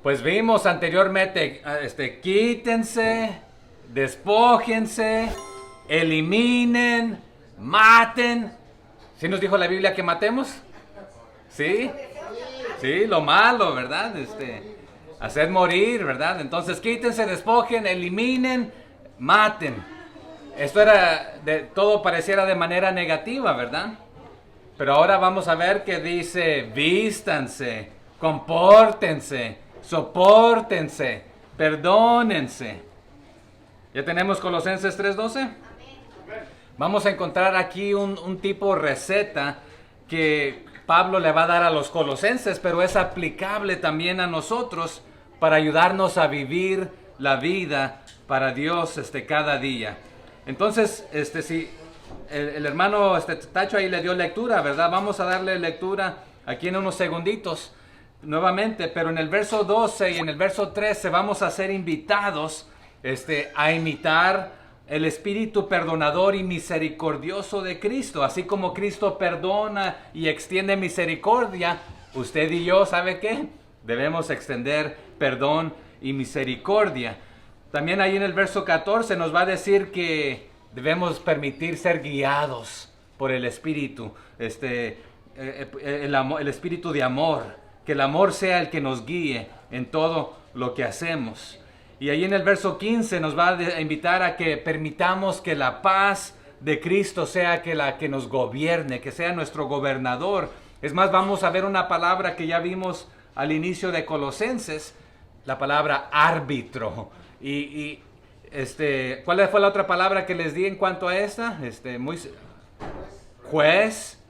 Pues vimos anteriormente, quítense, despójense, eliminen, maten. ¿Sí nos dijo la Biblia que matemos? ¿Sí? Sí, lo malo, ¿verdad? Hacer morir, ¿verdad? Entonces quítense, despojen, eliminen, maten. Esto todo pareciera de manera negativa, ¿verdad? Pero ahora vamos a ver que dice, vístanse, compórtense, sopórtense, perdónense. ¿Ya tenemos Colosenses 3:12? Vamos a encontrar aquí un tipo receta que Pablo le va a dar a los colosenses, pero es aplicable también a nosotros para ayudarnos a vivir la vida para Dios cada día. Entonces, si el hermano Tacho ahí le dio lectura, ¿verdad? Vamos a darle lectura aquí en unos segunditos nuevamente, pero en el verso 12 y en el verso 13 vamos a ser invitados a imitar el espíritu perdonador y misericordioso de Cristo. Así como Cristo perdona y extiende misericordia, usted y yo, ¿sabe qué? Debemos extender perdón y misericordia. También ahí en el verso 14 nos va a decir que debemos permitir ser guiados por el espíritu, el espíritu de amor, que el amor sea el que nos guíe en todo lo que hacemos. Y ahí en el verso 15 nos va a invitar a que permitamos que la paz de Cristo sea la que nos gobierne, que sea nuestro gobernador. Es más, vamos a ver una palabra que ya vimos al inicio de Colosenses, la palabra árbitro. ¿Cuál fue la otra palabra que les di en cuanto a esta? Juez,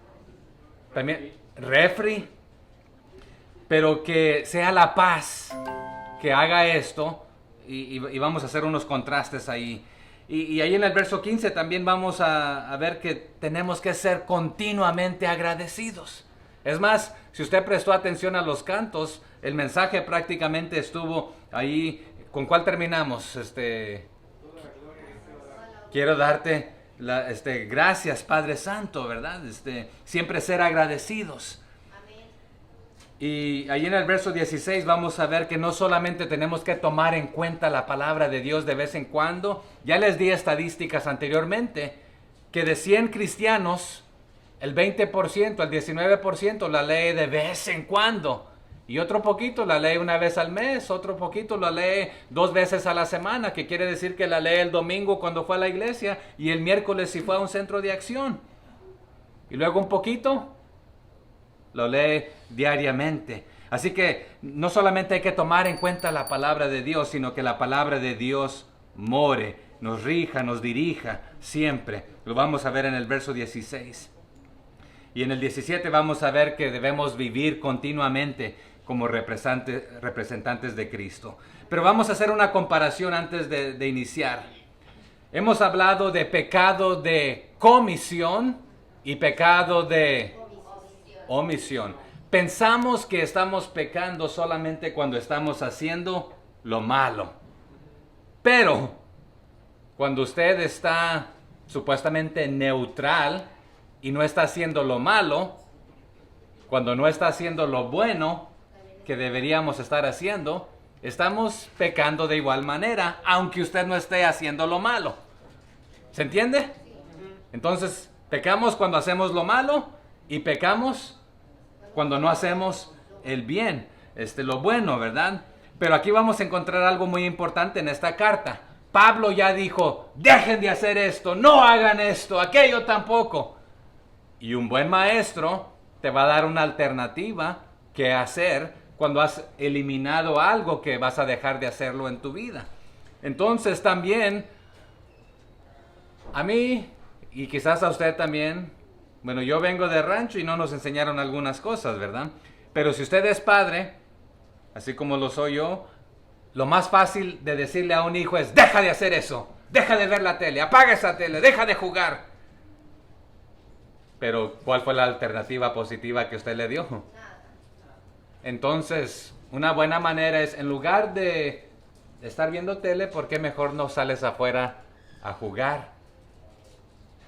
también refri, pero que sea la paz que haga esto. Y vamos a hacer unos contrastes ahí. Y ahí en el verso 15 también vamos a ver que tenemos que ser continuamente agradecidos. Es más, si usted prestó atención a los cantos, el mensaje prácticamente estuvo ahí. ¿Con cuál terminamos? Quiero darte gracias, Padre Santo, ¿verdad? Siempre ser agradecidos. Y ahí en el verso 16 vamos a ver que no solamente tenemos que tomar en cuenta la palabra de Dios de vez en cuando. Ya les di estadísticas anteriormente que de 100 cristianos, el 20%, el 19% la lee de vez en cuando. Y otro poquito la lee una vez al mes, otro poquito la lee 2 veces a la semana, que quiere decir que la lee el domingo cuando fue a la iglesia y el miércoles si fue a un centro de acción. Y luego un poquito lo lee diariamente. Así que no solamente hay que tomar en cuenta la palabra de Dios, sino que la palabra de Dios more, nos rija, nos dirija siempre. Lo vamos a ver en el verso 16. Y en el 17 vamos a ver que debemos vivir continuamente como representantes de Cristo. Pero vamos a hacer una comparación antes de iniciar. Hemos hablado de pecado de comisión y pecado de omisión. Pensamos que estamos pecando solamente cuando estamos haciendo lo malo. Pero cuando usted está supuestamente neutral y no está haciendo lo malo, cuando no está haciendo lo bueno que deberíamos estar haciendo, estamos pecando de igual manera, aunque usted no esté haciendo lo malo. ¿Se entiende? Entonces, pecamos cuando hacemos lo malo y pecamos cuando no hacemos el bien, lo bueno, ¿verdad? Pero aquí vamos a encontrar algo muy importante en esta carta. Pablo ya dijo, dejen de hacer esto, no hagan esto, aquello tampoco. Y un buen maestro te va a dar una alternativa que hacer cuando has eliminado algo que vas a dejar de hacerlo en tu vida. Entonces también, a mí, y quizás a usted también, bueno, yo vengo de rancho y no nos enseñaron algunas cosas, ¿verdad? Pero si usted es padre, así como lo soy yo, lo más fácil de decirle a un hijo es, deja de hacer eso, deja de ver la tele, apaga esa tele, deja de jugar. Pero, ¿cuál fue la alternativa positiva que usted le dio? Entonces, una buena manera es, en lugar de estar viendo tele, ¿por qué mejor no sales afuera a jugar?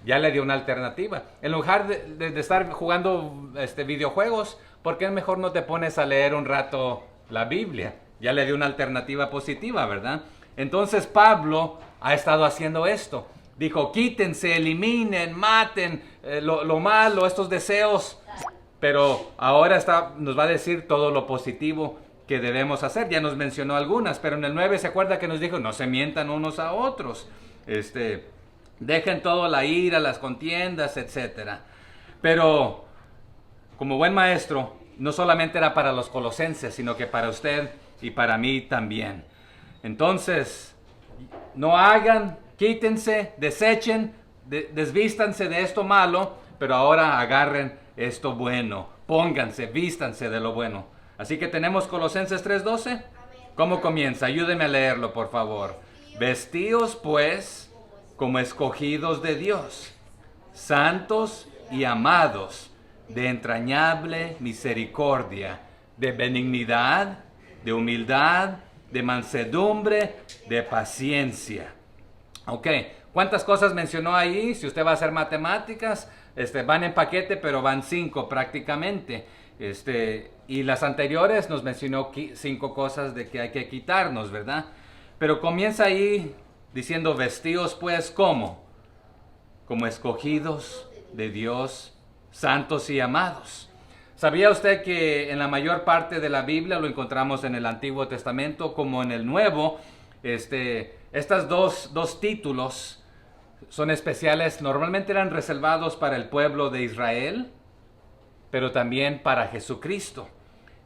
Ya le dio una alternativa. En lugar de estar jugando videojuegos, ¿por qué mejor no te pones a leer un rato la Biblia? Ya le dio una alternativa positiva, ¿verdad? Entonces Pablo ha estado haciendo esto. Dijo, quítense, eliminen, maten lo malo, estos deseos. Pero ahora nos va a decir todo lo positivo que debemos hacer. Ya nos mencionó algunas, pero en el 9 se acuerda que nos dijo, no se mientan unos a otros. Dejen todo la ira, las contiendas, etcétera. Pero como buen maestro, no solamente era para los colosenses, sino que para usted y para mí también. Entonces, no hagan, quítense, desechen, desvístanse de esto malo, pero ahora agarren esto bueno. Pónganse, vístanse de lo bueno. Así que tenemos Colosenses 3:12. ¿Cómo comienza? Ayúdenme a leerlo, por favor. Vestíos, pues, como escogidos de Dios, santos y amados, de entrañable misericordia, de benignidad, de humildad, de mansedumbre, de paciencia. Ok, ¿cuántas cosas mencionó ahí? Si usted va a hacer matemáticas, van en paquete, pero van 5 prácticamente. Y las anteriores nos mencionó 5 cosas de que hay que quitarnos, ¿verdad? Pero comienza ahí diciendo, vestíos pues, ¿cómo? Como escogidos de Dios, santos y amados. ¿Sabía usted que en la mayor parte de la Biblia lo encontramos en el Antiguo Testamento como en el Nuevo? Estas dos títulos son especiales, normalmente eran reservados para el pueblo de Israel, pero también para Jesucristo.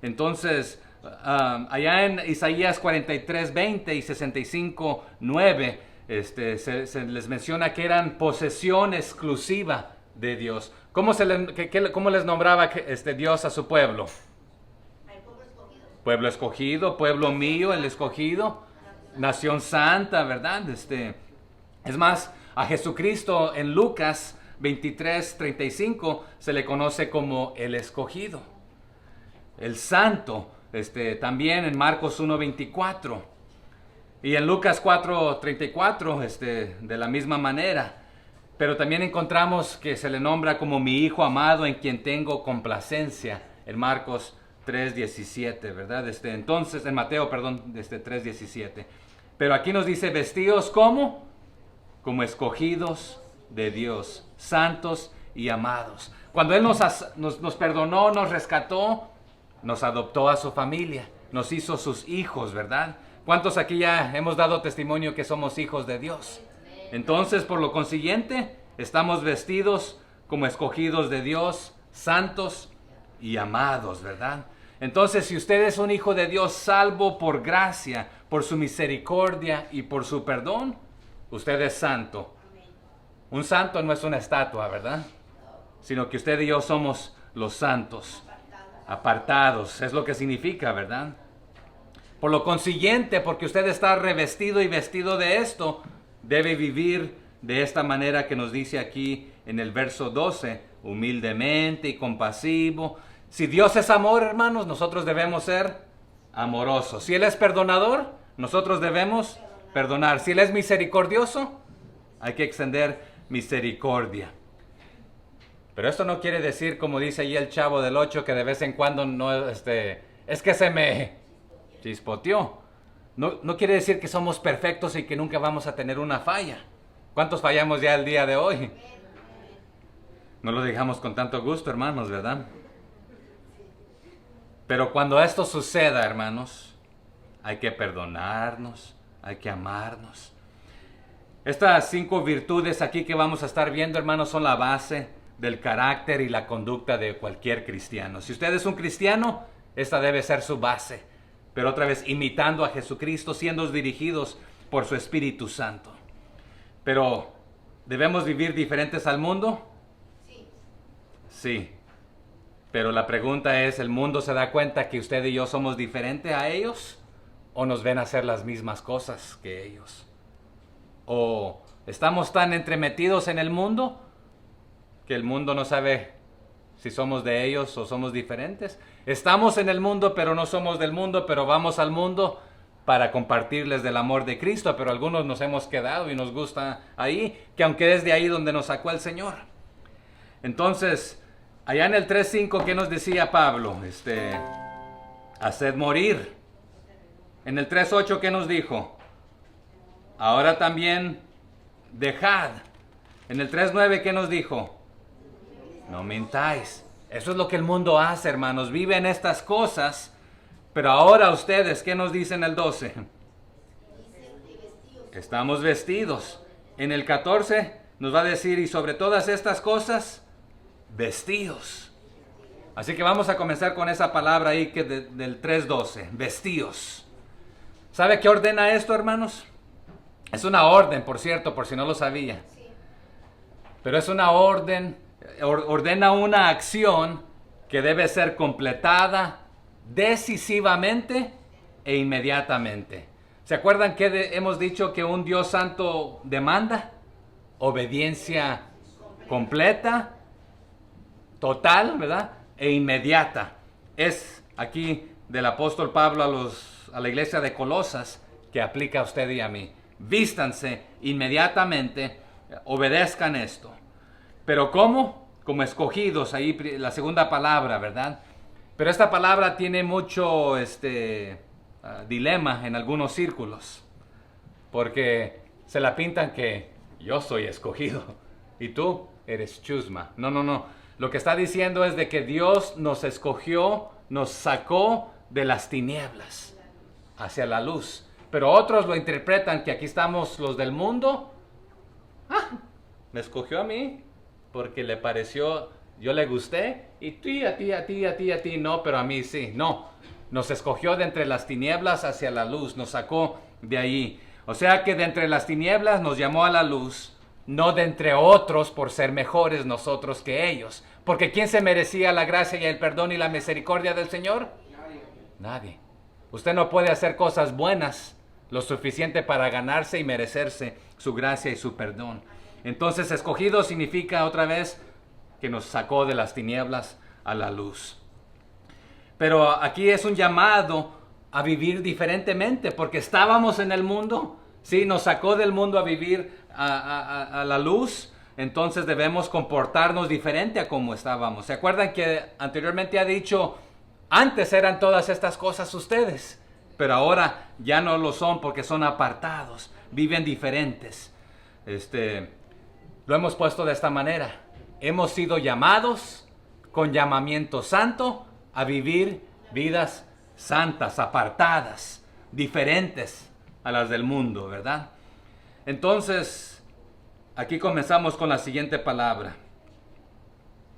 Entonces, allá en Isaías 43:20 y 65:9, se les menciona que eran posesión exclusiva de Dios. ¿Cómo les nombraba Dios a su pueblo? Pueblo escogido, pueblo mío, el escogido, nación santa, ¿verdad? Es más, a Jesucristo en Lucas 23:35 se le conoce como el escogido, el santo, también en Marcos 1:24 y en Lucas 4:34, de la misma manera. Pero también encontramos que se le nombra como mi hijo amado en quien tengo complacencia, en Marcos 3:17, ¿verdad? Entonces, en Mateo, 3:17. Pero aquí nos dice, vestidos ¿cómo? Como escogidos de Dios, santos y amados. Cuando Él nos perdonó, nos rescató, nos adoptó a su familia, nos hizo sus hijos, ¿verdad? ¿Cuántos aquí ya hemos dado testimonio que somos hijos de Dios? Entonces, por lo consiguiente, estamos vestidos como escogidos de Dios, santos y amados, ¿verdad? Entonces, si usted es un hijo de Dios salvo por gracia, por su misericordia y por su perdón, usted es santo. Un santo no es una estatua, ¿verdad? Sino que usted y yo somos los santos, apartados, es lo que significa, ¿verdad? Por lo consiguiente, porque usted está revestido y vestido de esto, debe vivir de esta manera que nos dice aquí en el verso 12, humildemente y compasivo. Si Dios es amor, hermanos, nosotros debemos ser amorosos. Si Él es perdonador, nosotros debemos perdonar. Si Él es misericordioso, hay que extender misericordia. Pero esto no quiere decir, como dice ahí el Chavo del 8, que de vez en cuando no, es que se me chispoteó. No quiere decir que somos perfectos y que nunca vamos a tener una falla. ¿Cuántos fallamos ya el día de hoy? No lo dejamos con tanto gusto, hermanos, ¿verdad? Pero cuando esto suceda, hermanos, hay que perdonarnos, hay que amarnos. Estas 5 virtudes aquí que vamos a estar viendo, hermanos, son la base del carácter y la conducta de cualquier cristiano. Si usted es un cristiano, esta debe ser su base. Pero otra vez, imitando a Jesucristo, siendo dirigidos por su Espíritu Santo. Pero, ¿debemos vivir diferentes al mundo? Sí. Pero la pregunta es, ¿el mundo se da cuenta que usted y yo somos diferentes a ellos? ¿O nos ven hacer las mismas cosas que ellos? ¿O estamos tan entremetidos en el mundo que el mundo no sabe si somos de ellos o somos diferentes? Estamos en el mundo, pero no somos del mundo, pero vamos al mundo para compartirles del amor de Cristo, pero algunos nos hemos quedado y nos gusta ahí, que aunque es de ahí donde nos sacó el Señor. Entonces, allá en el 3:5, ¿qué nos decía Pablo? Haced morir En el 3:8, ¿qué nos dijo? Ahora también dejad. En el 3:9, ¿qué nos dijo? No mintáis. Eso es lo que el mundo hace, hermanos. Viven estas cosas. Pero ahora ustedes, ¿qué nos dice en el 12? Estamos vestidos. En el 14 nos va a decir, y sobre todas estas cosas, vestidos. Así que vamos a comenzar con esa palabra ahí que del 3:12, vestidos. ¿Sabe qué ordena esto, hermanos? Es una orden, por cierto, por si no lo sabía. Pero es una orden, ordena una acción que debe ser completada decisivamente e inmediatamente. ¿Se acuerdan que hemos dicho que un Dios santo demanda? Obediencia completa, total, ¿verdad? E inmediata. Es aquí del apóstol Pablo a la iglesia de Colosas que aplica a usted y a mí. Vístanse inmediatamente, obedezcan esto. ¿Pero cómo? Como escogidos, ahí la segunda palabra, ¿verdad? Pero esta palabra tiene mucho dilema en algunos círculos, porque se la pintan que yo soy escogido y tú eres chusma. No, no, no. Lo que está diciendo es de que Dios nos escogió, nos sacó de las tinieblas hacia la luz. Pero otros lo interpretan que aquí estamos los del mundo. Me escogió a mí porque le pareció, yo le gusté, y a ti no, pero a mí sí. No, nos escogió de entre las tinieblas hacia la luz, nos sacó de ahí. O sea que de entre las tinieblas nos llamó a la luz, no de entre otros por ser mejores nosotros que ellos. Porque ¿quién se merecía la gracia y el perdón y la misericordia del Señor? Nadie. Usted no puede hacer cosas buenas lo suficiente para ganarse y merecerse su gracia y su perdón. Entonces, escogido significa otra vez que nos sacó de las tinieblas a la luz. Pero aquí es un llamado a vivir diferentemente, porque estábamos en el mundo, sí, nos sacó del mundo a vivir a la luz, entonces debemos comportarnos diferente a como estábamos. ¿Se acuerdan que anteriormente ha dicho, antes eran todas estas cosas ustedes, pero ahora ya no lo son porque son apartados, viven diferentes? Lo hemos puesto de esta manera. Hemos sido llamados con llamamiento santo a vivir vidas santas, apartadas, diferentes a las del mundo, ¿verdad? Entonces, aquí comenzamos con la siguiente palabra.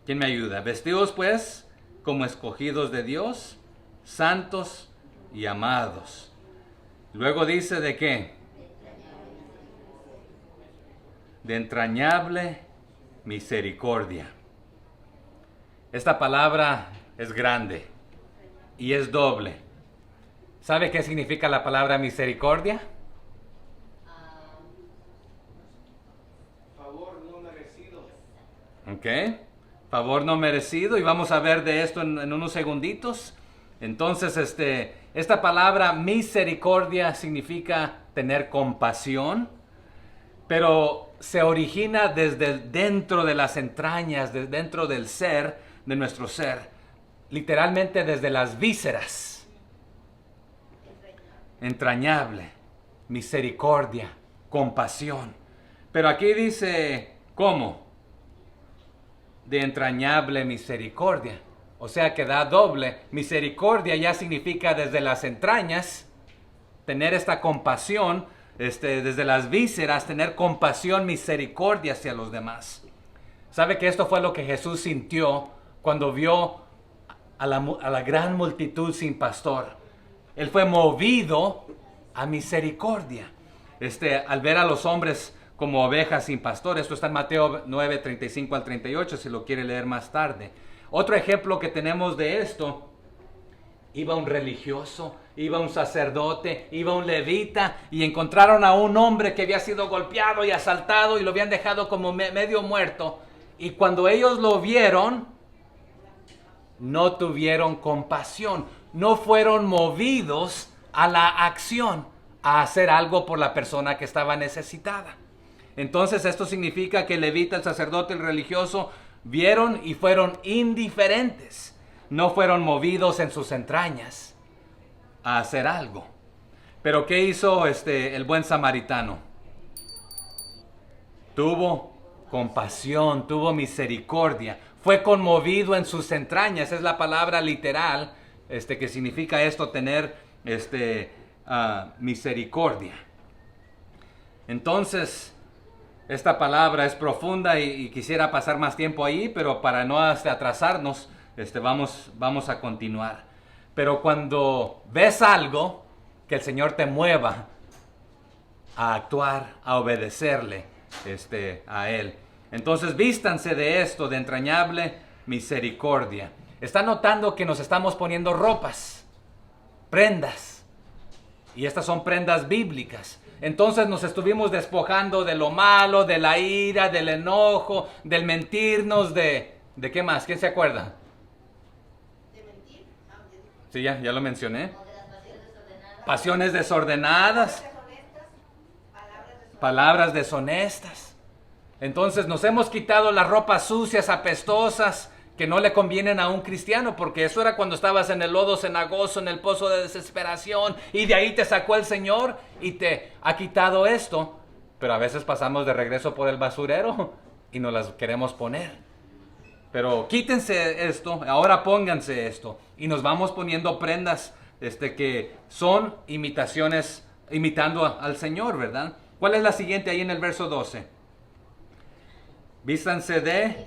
¿Quién me ayuda? Vestidos pues como escogidos de Dios, santos y amados. Luego dice de qué? De entrañable misericordia. Esta palabra es grande y es doble. ¿Sabe qué significa la palabra misericordia? Favor no merecido. Ok, favor no merecido, y vamos a ver de esto en unos segunditos. Entonces, esta palabra misericordia significa tener compasión, pero se origina desde dentro de las entrañas, desde dentro del ser, de nuestro ser, literalmente desde las vísceras. Entrañable, misericordia, compasión. Pero aquí dice, ¿cómo? De entrañable misericordia. O sea que da doble. Misericordia ya significa desde las entrañas, tener esta compasión, desde las vísceras, tener compasión, misericordia hacia los demás. ¿Sabe que esto fue lo que Jesús sintió cuando vio a la gran multitud sin pastor? Él fue movido a misericordia. Al ver a los hombres como ovejas sin pastor. Esto está en Mateo 9, 35 al 38, si lo quiere leer más tarde. Otro ejemplo que tenemos de esto: iba un religioso, iba un sacerdote, iba un levita, y encontraron a un hombre que había sido golpeado y asaltado y lo habían dejado como medio muerto. Y cuando ellos lo vieron, no tuvieron compasión, no fueron movidos a la acción, a hacer algo por la persona que estaba necesitada. Entonces esto significa que el levita, el sacerdote, el religioso vieron y fueron indiferentes. No fueron movidos en sus entrañas a hacer algo. Pero ¿qué hizo el buen samaritano? Tuvo compasión, tuvo misericordia, fue conmovido en sus entrañas. Es la palabra literal que significa esto, tener misericordia. Entonces, esta palabra es profunda y quisiera pasar más tiempo ahí, pero para no atrasarnos, vamos a continuar. Pero cuando ves algo, que el Señor te mueva a actuar, a obedecerle a Él. Entonces vístanse de esto, de entrañable misericordia. Está notando que nos estamos poniendo ropas, prendas, y estas son prendas bíblicas. Entonces nos estuvimos despojando de lo malo, de la ira, del enojo, del mentirnos, ¿de qué más? ¿Quién se acuerda? De mentir. Sí, ya lo mencioné. Pasiones desordenadas. Palabras deshonestas. Entonces nos hemos quitado las ropas sucias, apestosas, que no le convienen a un cristiano, porque eso era cuando estabas en el lodo cenagoso, en el pozo de desesperación, y de ahí te sacó el Señor y te ha quitado esto. Pero a veces pasamos de regreso por el basurero y nos las queremos poner. Pero quítense esto, ahora pónganse esto, y nos vamos poniendo prendas que son imitaciones, imitando al Señor, ¿verdad? ¿Cuál es la siguiente ahí en el verso 12? Vístanse de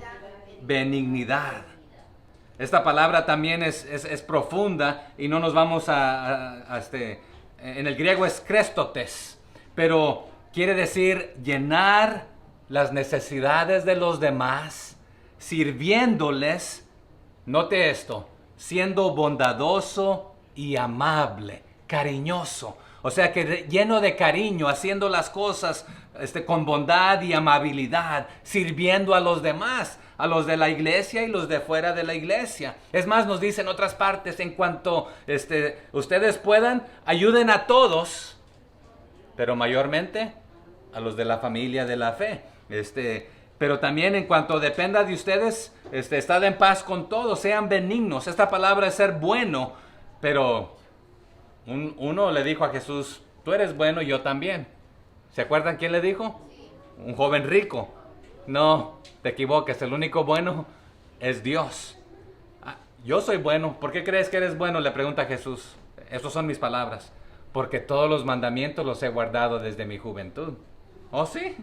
benignidad. Esta palabra también es profunda y no nos vamos en el griego es krestotes, pero quiere decir llenar las necesidades de los demás, sirviéndoles, note esto, siendo bondadoso y amable, cariñoso. O sea que lleno de cariño, haciendo las cosas con bondad y amabilidad, sirviendo a los demás, a los de la iglesia y los de fuera de la iglesia. Es más, nos dice en otras partes, en cuanto ustedes puedan, ayuden a todos, pero mayormente a los de la familia de la fe. Pero también en cuanto dependa de ustedes, estad en paz con todos, sean benignos. Esta palabra es ser bueno, pero uno le dijo a Jesús, tú eres bueno y yo también. ¿Se acuerdan quién le dijo? Un joven rico. No, te equivoques, el único bueno es Dios. Yo soy bueno. ¿Por qué crees que eres bueno? Le pregunta Jesús. Estas son mis palabras. Porque todos los mandamientos los he guardado desde mi juventud. ¿Oh, sí?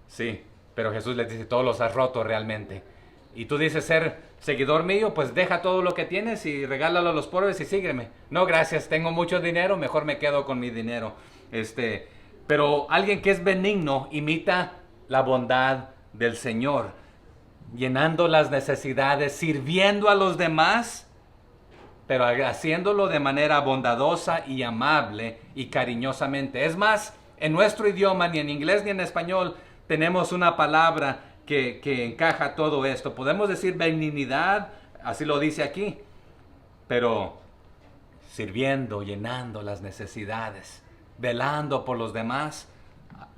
Sí, pero Jesús le dice, todos los has roto realmente. Y tú dices ser seguidor mío, pues deja todo lo que tienes y regálalo a los pobres y sígueme. No, gracias, tengo mucho dinero, mejor me quedo con mi dinero. Pero alguien que es benigno imita la bondad del Señor, llenando las necesidades, sirviendo a los demás, pero haciéndolo de manera bondadosa y amable y cariñosamente. Es más, en nuestro idioma, ni en inglés ni en español, tenemos una palabra que encaja todo esto. Podemos decir benignidad, así lo dice aquí, pero sirviendo, llenando las necesidades, velando por los demás,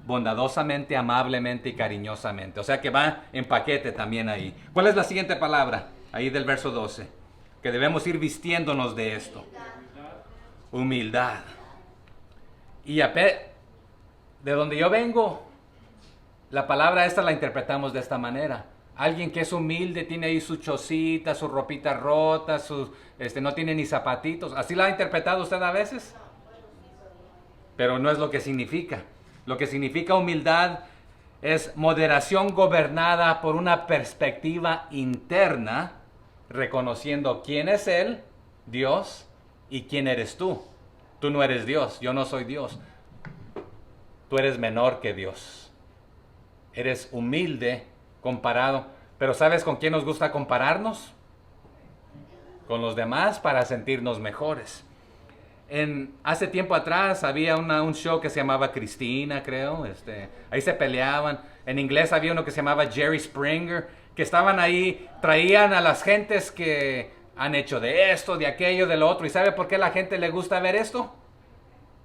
bondadosamente, amablemente y cariñosamente. O sea que va en paquete también ahí. ¿Cuál es la siguiente palabra? Ahí del verso 12. Que debemos ir vistiéndonos de esto. Humildad. Y de donde yo vengo, la palabra esta la interpretamos de esta manera. Alguien que es humilde, tiene ahí su chocita, su ropita rota, no tiene ni zapatitos. ¿Así la ha interpretado usted a veces? Pero no es lo que significa. Lo que significa humildad es moderación gobernada por una perspectiva interna, reconociendo quién es Él, Dios, y quién eres tú. Tú no eres Dios, yo no soy Dios. Tú eres menor que Dios. Eres humilde comparado. Pero ¿sabes con quién nos gusta compararnos? Con los demás para sentirnos mejores. Hace tiempo atrás había un show que se llamaba Cristina, creo. Ahí se peleaban. En inglés había uno que se llamaba Jerry Springer, que estaban ahí, traían a las gentes que han hecho de esto, de aquello, de lo otro. ¿Y sabe por qué a la gente le gusta ver esto?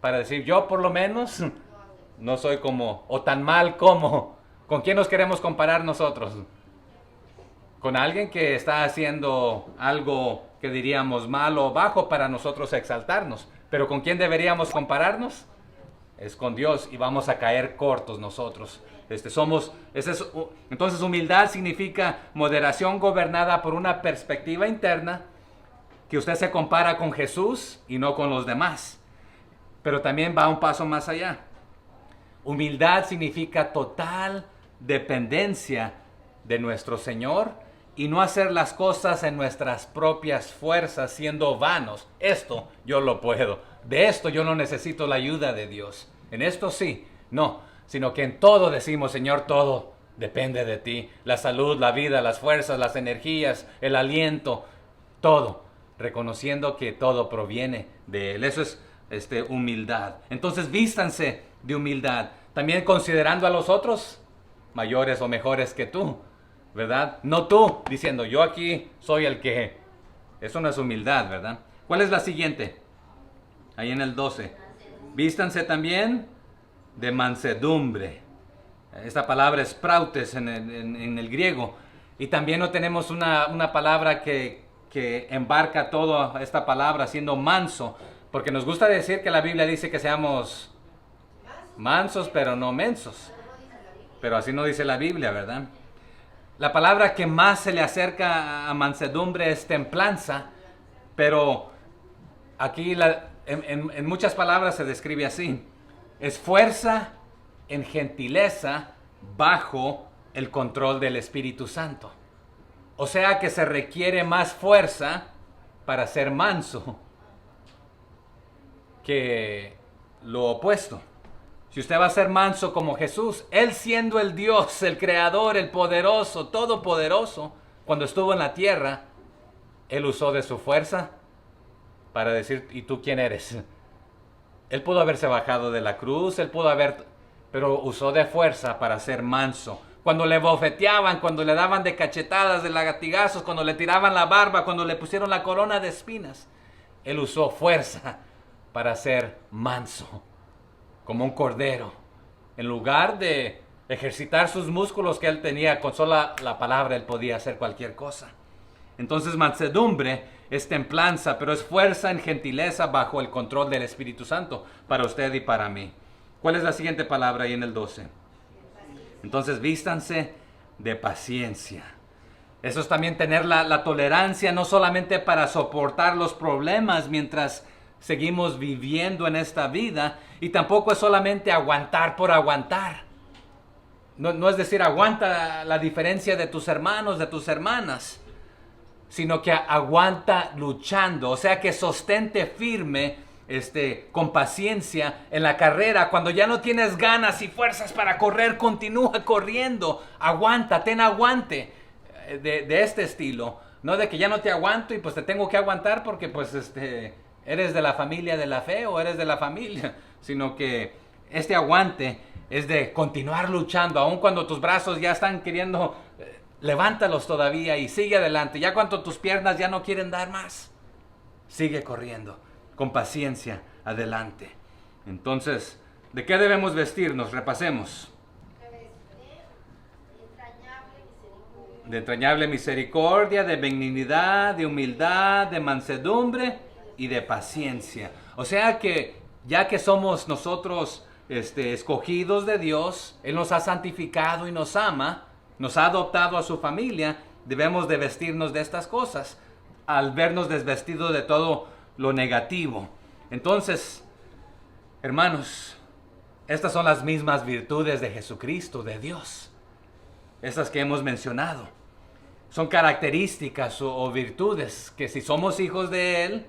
Para decir, yo por lo menos no soy como, o tan mal como. ¿Con quién nos queremos comparar nosotros? Con alguien que está haciendo algo que diríamos malo o bajo para nosotros exaltarnos. Pero ¿con quién deberíamos compararnos? Es con Dios, y vamos a caer cortos nosotros. Entonces humildad significa moderación gobernada por una perspectiva interna, que usted se compara con Jesús y no con los demás. Pero también va un paso más allá. Humildad significa total dependencia de nuestro Señor y no hacer las cosas en nuestras propias fuerzas siendo vanos. Esto yo lo puedo. De esto yo no necesito la ayuda de Dios. En esto sí, no, sino que en todo decimos, Señor, todo depende de ti. La salud, la vida, las fuerzas, las energías, el aliento, todo. Reconociendo que todo proviene de Él. Eso es humildad. Entonces vístanse de humildad. También considerando a los otros mayores o mejores que tú, ¿verdad? No tú diciendo, yo aquí soy el que... Eso no es humildad, ¿verdad? ¿Cuál es la siguiente? Ahí en el 12. Vístanse también de mansedumbre. Esta palabra es prautes en el griego. Y también no tenemos una palabra que embarca toda esta palabra siendo manso. Porque nos gusta decir que la Biblia dice que seamos mansos, pero no mensos. Pero así no dice la Biblia, ¿verdad? La palabra que más se le acerca a mansedumbre es templanza. Pero aquí en muchas palabras se describe así. Es fuerza en gentileza bajo el control del Espíritu Santo. O sea que se requiere más fuerza para ser manso que lo opuesto. Si usted va a ser manso como Jesús, Él siendo el Dios, el Creador, el poderoso, todopoderoso, cuando estuvo en la tierra, Él usó de su fuerza para decir, ¿y tú quién eres? Él pudo haberse bajado de la cruz, pero usó de fuerza para ser manso. Cuando le bofeteaban, cuando le daban de cachetadas, de latigazos, cuando le tiraban la barba, cuando le pusieron la corona de espinas, Él usó fuerza para ser manso, como un cordero. En lugar de ejercitar sus músculos que Él tenía, con sola la palabra Él podía hacer cualquier cosa. Entonces mansedumbre es templanza, pero es fuerza en gentileza bajo el control del Espíritu Santo para usted y para mí. ¿Cuál es la siguiente palabra ahí en el 12? Entonces vístanse de paciencia. Eso es también tener la tolerancia, no solamente para soportar los problemas mientras seguimos viviendo en esta vida, y tampoco es solamente aguantar por aguantar. No es decir, aguanta la diferencia de tus hermanos, de tus hermanas, sino que aguanta luchando, o sea que sostente firme, con paciencia en la carrera. Cuando ya no tienes ganas y fuerzas para correr, continúa corriendo, aguanta, ten aguante, de este estilo, no de que ya no te aguanto y pues te tengo que aguantar porque pues eres de la familia de la fe o eres de la familia, sino que este aguante es de continuar luchando, aun cuando tus brazos ya están queriendo, levántalos todavía y sigue adelante. Ya cuando tus piernas ya no quieren dar más, sigue corriendo, con paciencia, adelante. Entonces, ¿de qué debemos vestirnos? Repasemos. De entrañable misericordia, de benignidad, de humildad, de mansedumbre y de paciencia. O sea que ya que somos nosotros escogidos de Dios, Él nos ha santificado y nos ama, nos ha adoptado a su familia, debemos de vestirnos de estas cosas al vernos desvestidos de todo lo negativo. Entonces, hermanos, estas son las mismas virtudes de Jesucristo, de Dios. Estas que hemos mencionado. Son características o virtudes que si somos hijos de Él,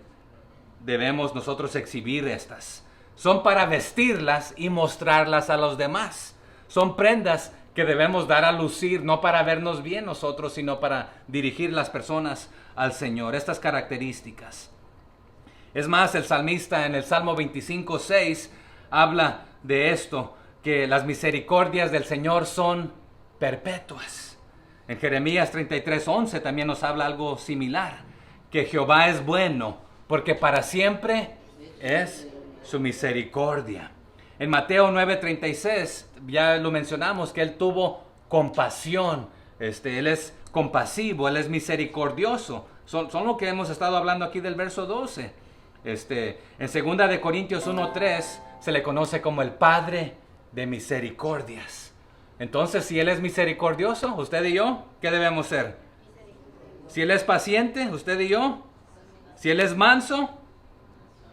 debemos nosotros exhibir estas. Son para vestirlas y mostrarlas a los demás. Son prendas que debemos dar a lucir, no para vernos bien nosotros, sino para dirigir las personas al Señor. Estas características. Es más, el salmista en el Salmo 25:6 habla de esto, que las misericordias del Señor son perpetuas. En Jeremías 33:11 también nos habla algo similar, que Jehová es bueno, porque para siempre es su misericordia. En Mateo 9:36 ya lo mencionamos, que Él tuvo compasión. Él es compasivo, Él es misericordioso. Son lo que hemos estado hablando aquí del verso 12. En 2 Corintios 1:3 se le conoce como el Padre de misericordias. Entonces, si Él es misericordioso, usted y yo, ¿qué debemos ser? Si Él es paciente, usted y yo. Si Él es manso,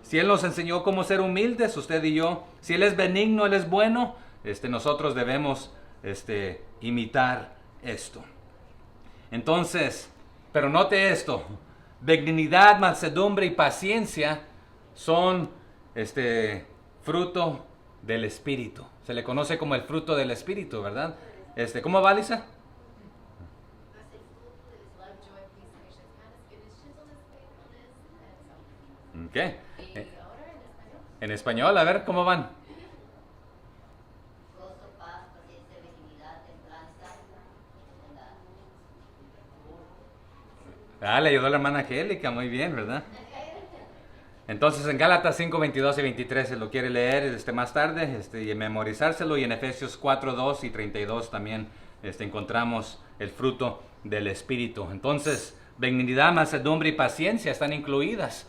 si Él nos enseñó cómo ser humildes, usted y yo. Si Él es benigno, Él es bueno, nosotros debemos imitar esto. Entonces, pero note esto: benignidad, mansedumbre y paciencia son fruto del Espíritu. Se le conoce como el fruto del Espíritu, ¿verdad? ¿Cómo va, Lisa? ¿Qué? En español, a ver, ¿cómo van? Gozo, paz, paciencia, benignidad, templanza, bondad. Le ayudó la hermana Angélica, muy bien, ¿verdad? Entonces en Gálatas 5:22 y 23 se lo quiere leer más tarde y memorizárselo, y en Efesios 4:2 y 32 también encontramos el fruto del Espíritu. Entonces, benignidad, mansedumbre y paciencia están incluidas.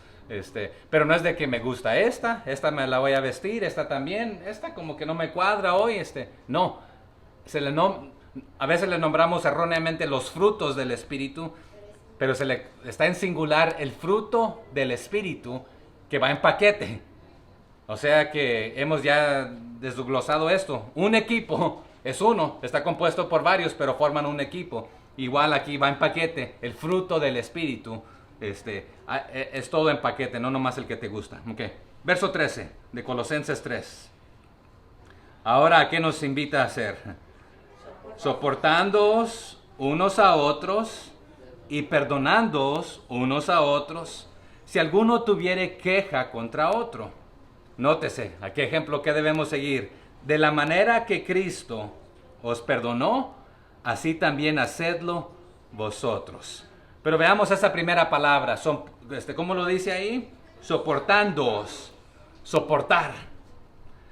Pero no es de que me gusta esta me la voy a vestir, esta también, esta como que no me cuadra hoy, no. A veces le nombramos erróneamente los frutos del Espíritu, pero está en singular el fruto del Espíritu que va en paquete. O sea que hemos ya desglosado esto. Un equipo es uno, está compuesto por varios, pero forman un equipo. Igual aquí va en paquete el fruto del Espíritu. Es todo en paquete, no nomás el que te gusta. Okay. Verso 13 de Colosenses 3. Ahora, ¿a qué nos invita a hacer? Soportándoos unos a otros y perdonándoos unos a otros, si alguno tuviere queja contra otro. Nótese, ¿a qué ejemplo que debemos seguir? De la manera que Cristo os perdonó, así también hacedlo vosotros. Pero veamos esa primera palabra. ¿Cómo lo dice ahí? Soportándoos. Soportar.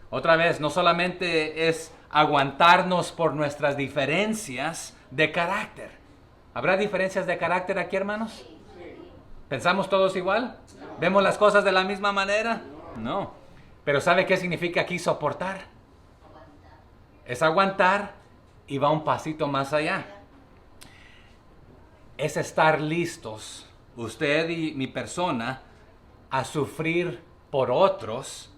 Otra vez, no solamente es aguantarnos por nuestras diferencias de carácter. ¿Habrá diferencias de carácter aquí, hermanos? ¿Pensamos todos igual? ¿Vemos las cosas de la misma manera? No. Pero ¿sabe qué significa aquí soportar? Es aguantar y va un pasito más allá. Es estar listos, usted y mi persona, a sufrir por otros,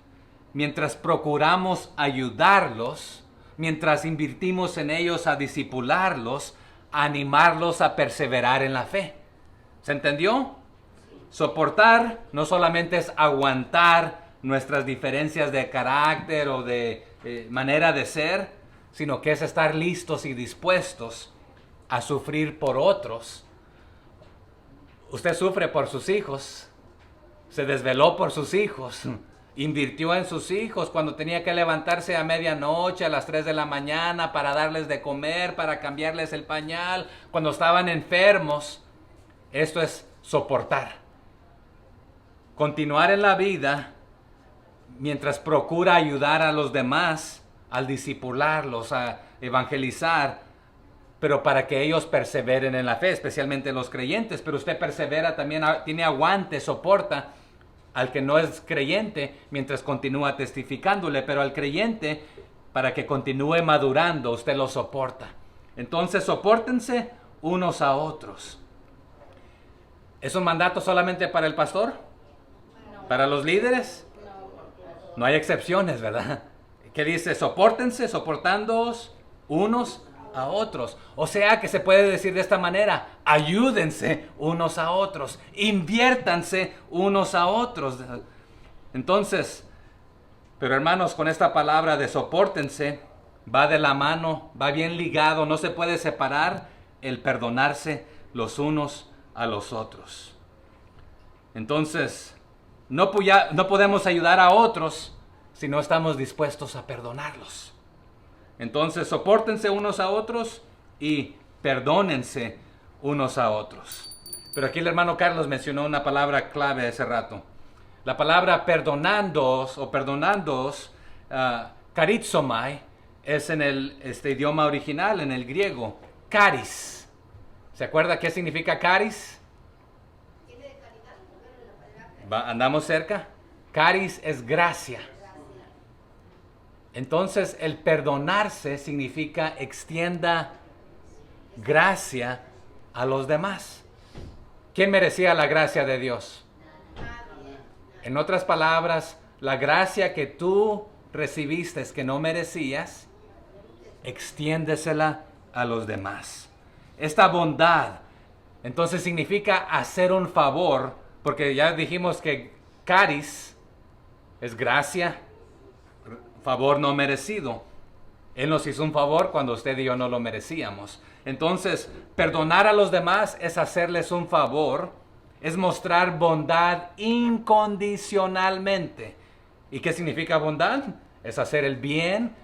mientras procuramos ayudarlos, mientras invertimos en ellos a discipularlos, a animarlos a perseverar en la fe. ¿Se entendió? Soportar no solamente es aguantar nuestras diferencias de carácter o de manera de ser, sino que es estar listos y dispuestos a sufrir por otros. Usted sufre por sus hijos, se desveló por sus hijos, invirtió en sus hijos cuando tenía que levantarse a medianoche, a las 3 de la mañana para darles de comer, para cambiarles el pañal, cuando estaban enfermos. Esto es soportar. Continuar en la vida mientras procura ayudar a los demás, al discipularlos, a evangelizar, pero para que ellos perseveren en la fe, especialmente los creyentes. Pero usted persevera también, tiene aguante, soporta al que no es creyente mientras continúa testificándole, pero al creyente, para que continúe madurando, usted lo soporta. Entonces, sopórtense unos a otros. ¿Es un mandato solamente para el pastor? ¿Para los líderes? No hay excepciones, ¿verdad? ¿Qué dice? Sopórtense, soportándoos unos a otros. O sea que se puede decir de esta manera: ayúdense unos a otros, inviértanse unos a otros. Entonces, pero hermanos, con esta palabra de sopórtense, va de la mano, va bien ligado, no se puede separar el perdonarse los unos a los otros. Entonces, no podemos ayudar a otros si no estamos dispuestos a perdonarlos. Entonces, sopórtense unos a otros y perdónense unos a otros. Pero aquí el hermano Carlos mencionó una palabra clave hace rato. La palabra perdonándoos o perdonándoos, charizomai, es en el idioma original, en el griego, charis. ¿Se acuerda qué significa charis? ¿Andamos cerca? Caris es gracia. Entonces, el perdonarse significa extienda gracia a los demás. ¿Quién merecía la gracia de Dios? En otras palabras, la gracia que tú recibiste que no merecías, extiéndesela a los demás. Esta bondad, entonces significa hacer un favor, porque ya dijimos que caris es gracia, favor no merecido. Él nos hizo un favor cuando usted y yo no lo merecíamos. Entonces, perdonar a los demás es hacerles un favor, es mostrar bondad incondicionalmente. ¿Y qué significa bondad? Es hacer el bien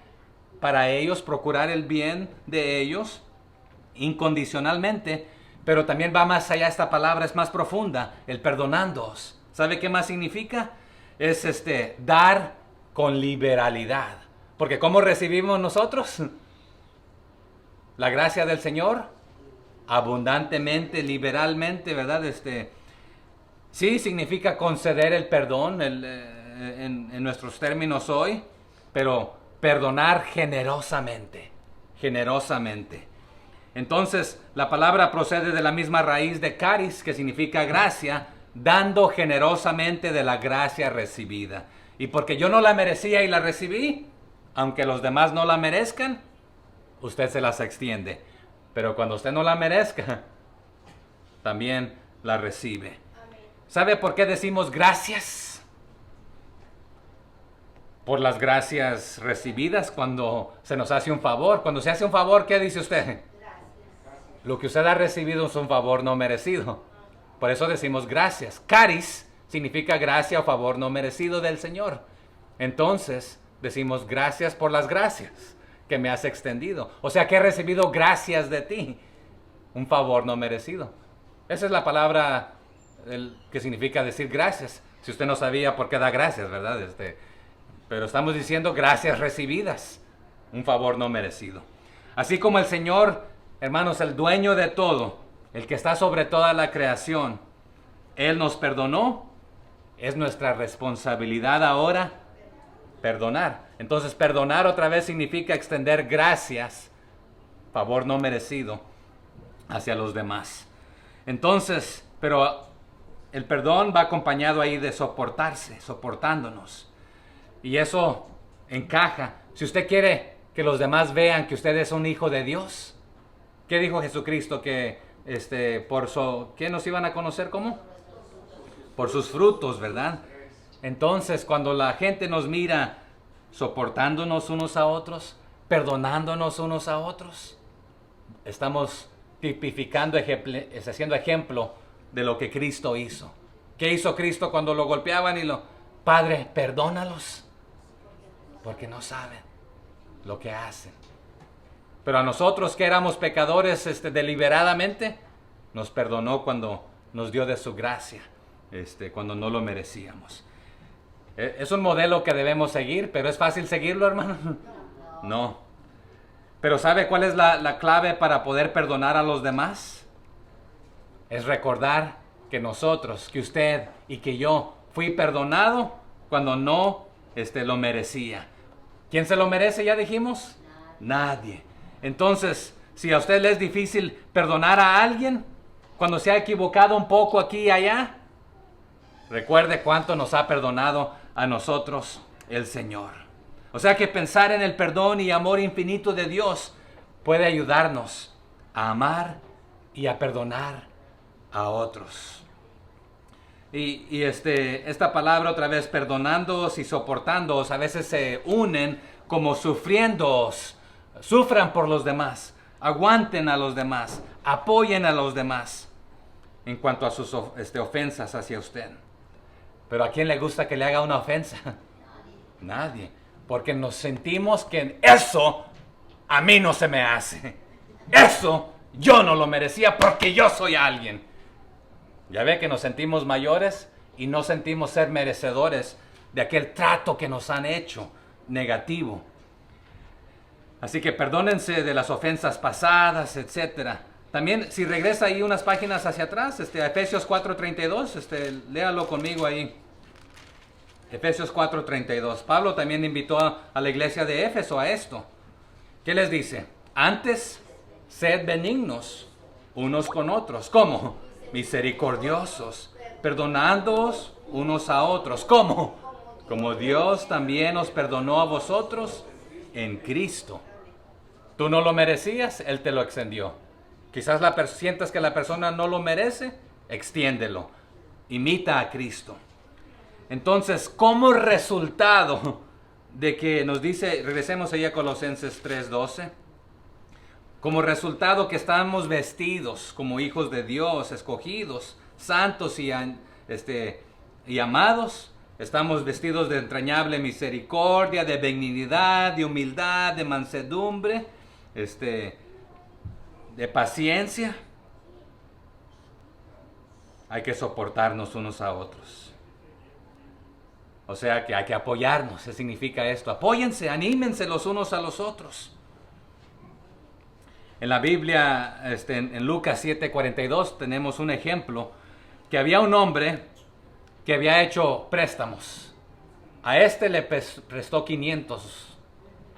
para ellos, procurar el bien de ellos incondicionalmente, pero también va más allá. Esta palabra es más profunda, el perdonándoos. ¿Sabe qué más significa? Es dar con liberalidad. Porque ¿cómo recibimos nosotros la gracia del Señor? Abundantemente, liberalmente, ¿verdad? Sí, significa conceder el perdón en nuestros términos hoy, pero perdonar generosamente, generosamente. Entonces, la palabra procede de la misma raíz de caris, que significa gracia, dando generosamente de la gracia recibida. Y porque yo no la merecía y la recibí, aunque los demás no la merezcan, usted se las extiende. Pero cuando usted no la merezca, también la recibe. ¿Sabe por qué decimos gracias? Por las gracias recibidas cuando se nos hace un favor. Cuando se hace un favor, ¿qué dice usted? Lo que usted ha recibido es un favor no merecido. Por eso decimos gracias. Caris significa gracia o favor no merecido del Señor. Entonces, decimos gracias por las gracias que me has extendido. O sea que he recibido gracias de ti. Un favor no merecido. Esa es la palabra que significa decir gracias. Si usted no sabía por qué da gracias, ¿verdad? Pero estamos diciendo gracias recibidas. Un favor no merecido. Así como el Señor, hermanos, el dueño de todo, el que está sobre toda la creación, Él nos perdonó. Es nuestra responsabilidad ahora perdonar. Entonces, perdonar otra vez significa extender gracias, favor no merecido, hacia los demás. Entonces, pero el perdón va acompañado ahí de soportarse, soportándonos. Y eso encaja. Si usted quiere que los demás vean que usted es un hijo de Dios, ¿qué dijo Jesucristo? Que ¿qué nos iban a conocer? ¿Cómo? Por sus frutos, ¿verdad? Entonces, cuando la gente nos mira soportándonos unos a otros, perdonándonos unos a otros, estamos tipificando, haciendo ejemplo de lo que Cristo hizo. ¿Qué hizo Cristo cuando lo golpeaban Padre, perdónalos, porque no saben lo que hacen? Pero a nosotros que éramos pecadores deliberadamente, nos perdonó cuando nos dio de su gracia, cuando no lo merecíamos. Es un modelo que debemos seguir, pero ¿es fácil seguirlo, hermano? No. Pero ¿sabe cuál es la clave para poder perdonar a los demás? Es recordar que nosotros, que usted y que yo fui perdonado cuando no lo merecía. ¿Quién se lo merece, ya dijimos? Nadie. Entonces, si a usted le es difícil perdonar a alguien cuando se ha equivocado un poco aquí y allá, recuerde cuánto nos ha perdonado a nosotros el Señor. O sea que pensar en el perdón y amor infinito de Dios puede ayudarnos a amar y a perdonar a otros. Y esta palabra otra vez, perdonándoos y soportándoos, a veces se unen como sufriéndoos. Sufran por los demás, aguanten a los demás, apoyen a los demás en cuanto a sus ofensas hacia usted. Pero ¿a quién le gusta que le haga una ofensa? Nadie. Porque nos sentimos que eso a mí no se me hace. Eso yo no lo merecía porque yo soy alguien. Ya ve que nos sentimos mayores y no sentimos ser merecedores de aquel trato que nos han hecho negativo. Así que perdónense de las ofensas pasadas, etcétera. También, si regresa ahí unas páginas hacia atrás, Efesios 4:32, léalo conmigo ahí. Efesios 4:32. Pablo también invitó a la iglesia de Éfeso a esto. ¿Qué les dice? Antes, sed benignos unos con otros. ¿Cómo? Misericordiosos, perdonándoos unos a otros. ¿Cómo? Como Dios también os perdonó a vosotros en Cristo. Tú no lo merecías, Él te lo extendió. Quizás sientas que la persona no lo merece, extiéndelo. Imita a Cristo. Entonces, como resultado de que nos dice, regresemos ahí a Colosenses 3:12, como resultado que estamos vestidos como hijos de Dios, escogidos, santos y amados, estamos vestidos de entrañable misericordia, de benignidad, de humildad, de mansedumbre, de paciencia. Hay que soportarnos unos a otros. O sea que hay que apoyarnos. ¿Qué significa esto? Apóyense, anímense los unos a los otros. En la Biblia, en Lucas 7:42, tenemos un ejemplo que había un hombre que había hecho préstamos. A le prestó 500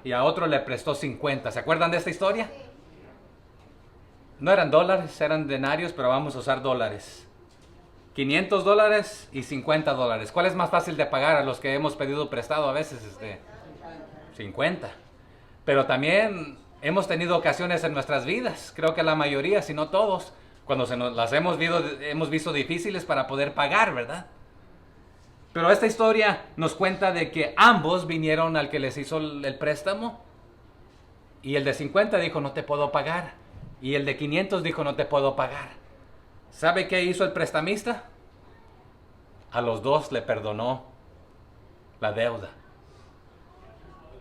y a otro le prestó 50. ¿Se acuerdan de esta historia? No eran dólares, eran denarios, pero vamos a usar dólares. $500 y $50. ¿Cuál es más fácil de pagar a los que hemos pedido prestado a veces? 50. Pero también hemos tenido ocasiones en nuestras vidas, creo que la mayoría, si no todos, cuando las hemos visto difíciles para poder pagar, ¿verdad? Pero esta historia nos cuenta de que ambos vinieron al que les hizo el préstamo y el de 50 dijo, no te puedo pagar. Y el de 500 dijo, no te puedo pagar. ¿Sabe qué hizo el prestamista? A los dos le perdonó la deuda.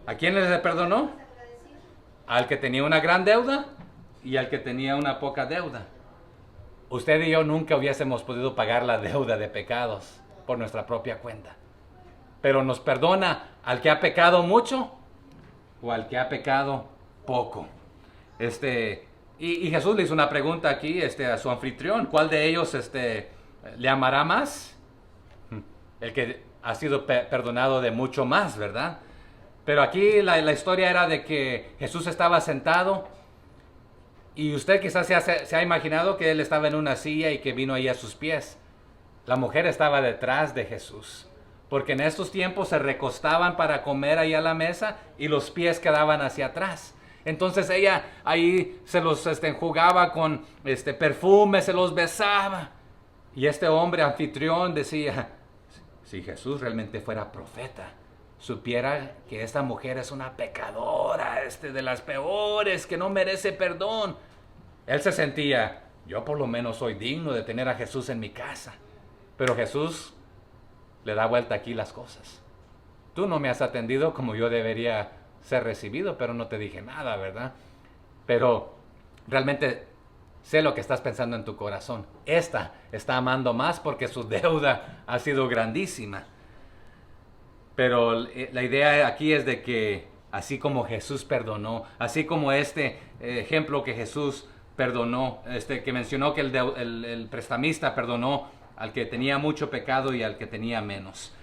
¿A quién le perdonó? Al que tenía una gran deuda y al que tenía una poca deuda. Usted y yo nunca hubiésemos podido pagar la deuda de pecados por nuestra propia cuenta. Pero nos perdona al que ha pecado mucho o al que ha pecado poco. Y Jesús le hizo una pregunta aquí a su anfitrión. ¿Cuál de ellos le amará más? El que ha sido perdonado de mucho más, ¿verdad? Pero aquí la historia era de que Jesús estaba sentado y usted quizás se ha imaginado que él estaba en una silla y que vino ahí a sus pies. La mujer estaba detrás de Jesús, porque en estos tiempos se recostaban para comer ahí a la mesa y los pies quedaban hacia atrás. Entonces ella ahí se los enjugaba con perfume, se los besaba. Y este hombre anfitrión decía, si Jesús realmente fuera profeta, supiera que esta mujer es una pecadora, de las peores, que no merece perdón. Él se sentía, yo por lo menos soy digno de tener a Jesús en mi casa. Pero Jesús le da vuelta aquí las cosas. Tú no me has atendido como yo debería ser recibido, pero no te dije nada, ¿verdad? Pero realmente sé lo que estás pensando en tu corazón. Esta está amando más porque su deuda ha sido grandísima. Pero la idea aquí es de que así como Jesús perdonó, así como ejemplo que Jesús perdonó, que mencionó que el prestamista perdonó al que tenía mucho pecado y al que tenía menos.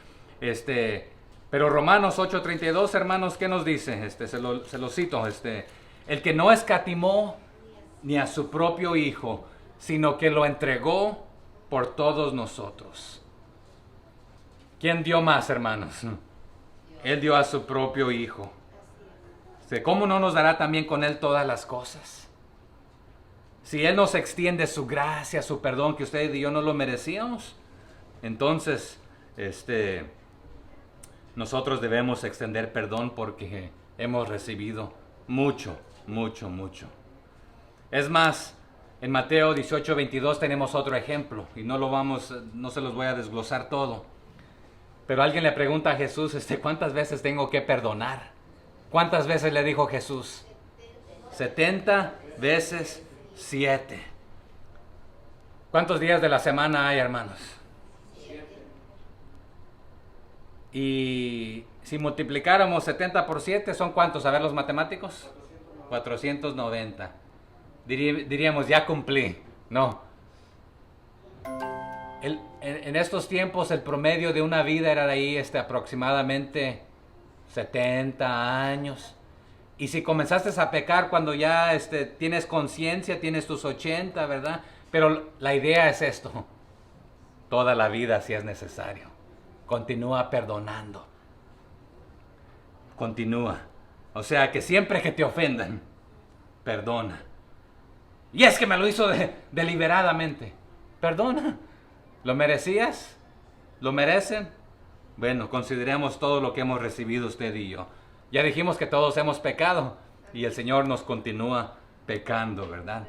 Pero Romanos 8:32, hermanos, ¿qué nos dice? Se lo cito. El que no escatimó ni a su propio Hijo, sino que lo entregó por todos nosotros. ¿Quién dio más, hermanos? Él dio a su propio Hijo. ¿Cómo no nos dará también con Él todas las cosas? Si Él nos extiende su gracia, su perdón, que usted y yo no lo merecíamos, entonces, nosotros debemos extender perdón porque hemos recibido mucho, mucho, mucho. Es más, en Mateo 18:22 tenemos otro ejemplo y no se los voy a desglosar todo. Pero alguien le pregunta a Jesús, ¿cuántas veces tengo que perdonar? ¿Cuántas veces le dijo Jesús? 70 veces 7. ¿Cuántos días de la semana hay, hermanos? Y si multiplicáramos 70 por 7, ¿son cuántos? A ver los matemáticos. 490. diríamos, ya cumplí. No. En estos tiempos el promedio de una vida era de ahí aproximadamente 70 años. Y si comenzaste a pecar cuando ya tienes conciencia, tienes tus 80, ¿verdad? Pero la idea es esto. Toda la vida si es necesario. Continúa perdonando. Continúa. O sea que siempre que te ofendan, perdona. Y es que me lo hizo deliberadamente. Perdona. ¿Lo merecías? ¿Lo merecen? Bueno, consideremos todo lo que hemos recibido usted y yo. Ya dijimos que todos hemos pecado y el Señor nos continúa pecando, ¿verdad?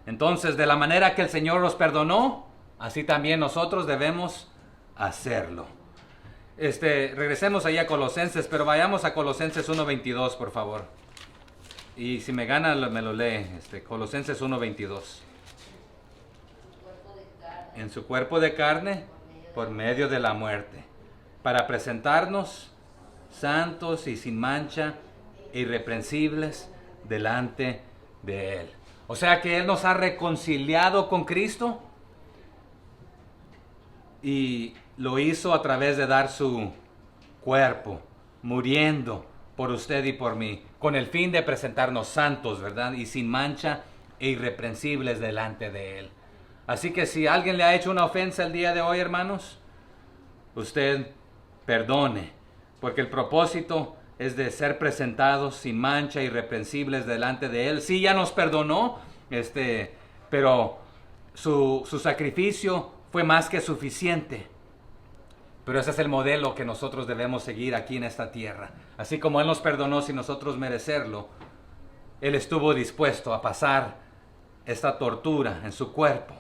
Entonces, de la manera que el Señor los perdonó, así también nosotros debemos hacerlo. Regresemos ahí a Colosenses, pero vayamos a Colosenses 1:22, por favor. Y si me gana, me lo lee. Colosenses 1:22. En su cuerpo de carne, por medio de la muerte, para presentarnos santos y sin mancha, irreprensibles delante de Él. O sea que Él nos ha reconciliado con Cristo y lo hizo a través de dar su cuerpo, muriendo por usted y por mí, con el fin de presentarnos santos, ¿verdad? Y sin mancha e irreprensibles delante de Él. Así que si alguien le ha hecho una ofensa el día de hoy, hermanos, usted perdone, porque el propósito es de ser presentados sin mancha, irreprensibles delante de Él. Sí, ya nos perdonó, pero su sacrificio fue más que suficiente. Pero ese es el modelo que nosotros debemos seguir aquí en esta tierra. Así como Él nos perdonó sin nosotros merecerlo, Él estuvo dispuesto a pasar esta tortura en su cuerpo.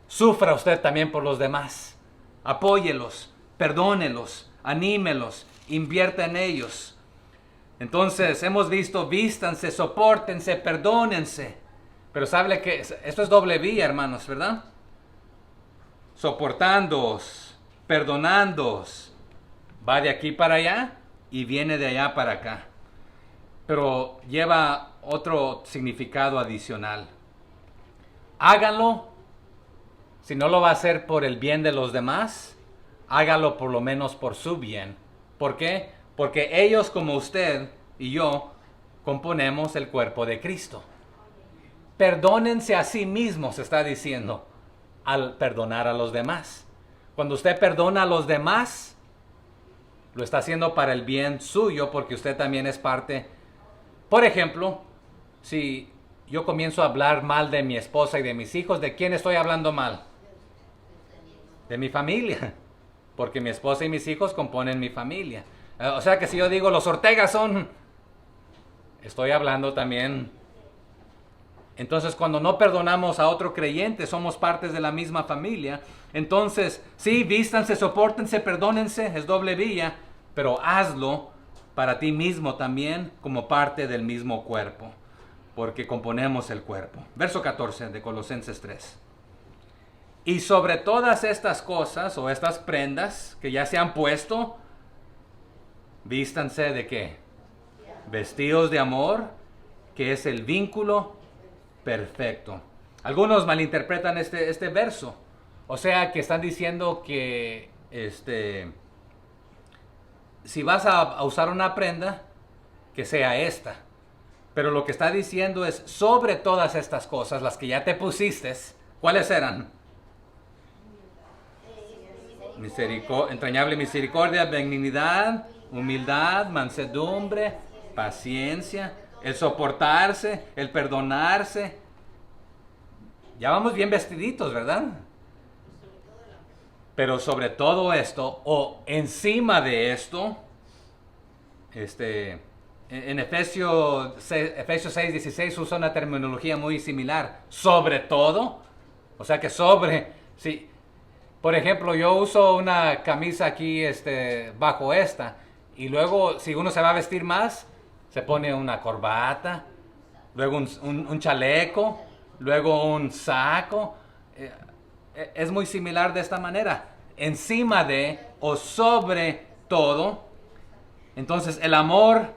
Sufra usted también por los demás. Apóyelos, perdónelos, anímelos, invierta en ellos. Entonces hemos visto, vístanse, sopórtense, perdónense. Pero sabe que esto es doble vía, hermanos, ¿verdad? Soportándoos, perdonándoos. Va de aquí para allá y viene de allá para acá. Pero lleva otro significado adicional. Háganlo. Si no lo va a hacer por el bien de los demás, hágalo por lo menos por su bien. ¿Por qué? Porque ellos como usted y yo componemos el cuerpo de Cristo. Perdónense a sí mismos, está diciendo, al perdonar a los demás. Cuando usted perdona a los demás, lo está haciendo para el bien suyo, porque usted también es parte. Por ejemplo, si yo comienzo a hablar mal de mi esposa y de mis hijos, ¿de quién estoy hablando mal? De mi familia, porque mi esposa y mis hijos componen mi familia. O sea que si yo digo los Ortega son, estoy hablando también. Entonces cuando no perdonamos a otro creyente, somos partes de la misma familia. Entonces, sí, vístanse, sopórtense, perdónense, es doble vía, pero hazlo para ti mismo también como parte del mismo cuerpo, porque componemos el cuerpo. Verso 14 de Colosenses 3. Y sobre todas estas cosas o estas prendas que ya se han puesto, vístanse de ¿qué? Vestidos de amor, que es el vínculo perfecto. Algunos malinterpretan este verso. O sea que están diciendo que si vas a usar una prenda, que sea esta. Pero lo que está diciendo es sobre todas estas cosas, las que ya te pusiste, ¿cuáles eran? Entrañable misericordia, benignidad, humildad, mansedumbre, paciencia, el soportarse, el perdonarse. Ya vamos bien vestiditos, ¿verdad? Pero sobre todo esto, o encima de esto, en Efesios 6:16 usa una terminología muy similar. Sobre todo, o sea que sobre, sí. Por ejemplo, yo uso una camisa aquí bajo esta. Y luego, si uno se va a vestir más, se pone una corbata, luego un chaleco, luego un saco. Es muy similar de esta manera. Encima de o sobre todo. Entonces, el amor,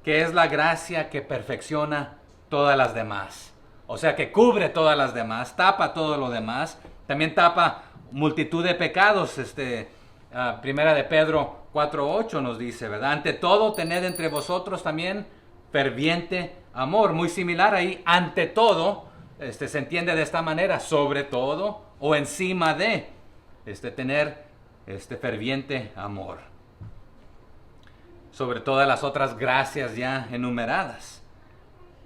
que es la gracia que perfecciona todas las demás. O sea que cubre todas las demás, tapa todo lo demás. También tapa multitud de pecados. Primera de Pedro 4:8 nos dice, ¿verdad? Ante todo, tened entre vosotros también ferviente amor. Muy similar ahí, ante todo, se entiende de esta manera, sobre todo o encima de, tener ferviente amor. Sobre todas las otras gracias ya enumeradas.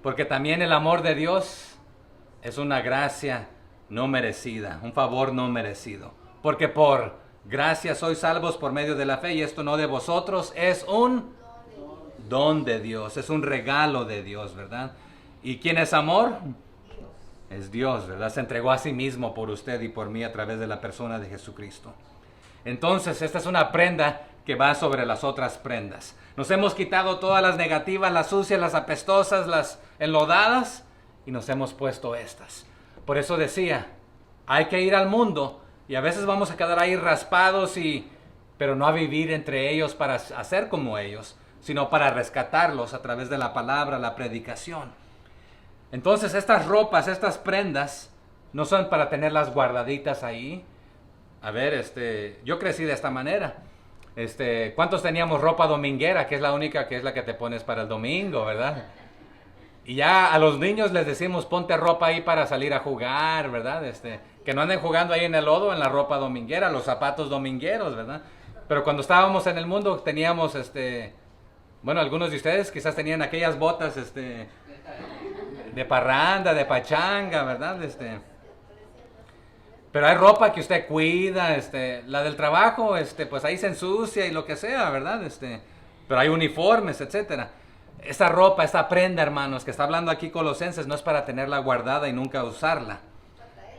Porque también el amor de Dios es una gracia no merecida, un favor no merecido. Porque por gracia sois salvos por medio de la fe, y esto no de vosotros, es un don de Dios, es un regalo de Dios, ¿verdad? ¿Y quién es amor? Es Dios, ¿verdad? Se entregó a sí mismo por usted y por mí a través de la persona de Jesucristo. Entonces, esta es una prenda que va sobre las otras prendas. Nos hemos quitado todas las negativas, las sucias, las apestosas, las enlodadas, y nos hemos puesto estas. Por eso decía, hay que ir al mundo, y a veces vamos a quedar ahí raspados, pero no a vivir entre ellos para hacer como ellos, sino para rescatarlos a través de la palabra, la predicación. Entonces estas ropas, estas prendas, no son para tenerlas guardaditas ahí. A ver, yo crecí de esta manera. ¿Cuántos teníamos ropa dominguera? Que es la única, que es la que te pones para el domingo, ¿verdad? Y ya a los niños les decimos, ponte ropa ahí para salir a jugar, ¿verdad? Que no anden jugando ahí en el lodo, en la ropa dominguera, los zapatos domingueros, ¿verdad? Pero cuando estábamos en el mundo teníamos, bueno, algunos de ustedes quizás tenían aquellas botas, de parranda, de pachanga, ¿verdad? Pero hay ropa que usted cuida, la del trabajo, pues ahí se ensucia y lo que sea, ¿verdad? Pero hay uniformes, etcétera. Esta ropa, esta prenda, hermanos, que está hablando aquí Colosenses, no es para tenerla guardada y nunca usarla.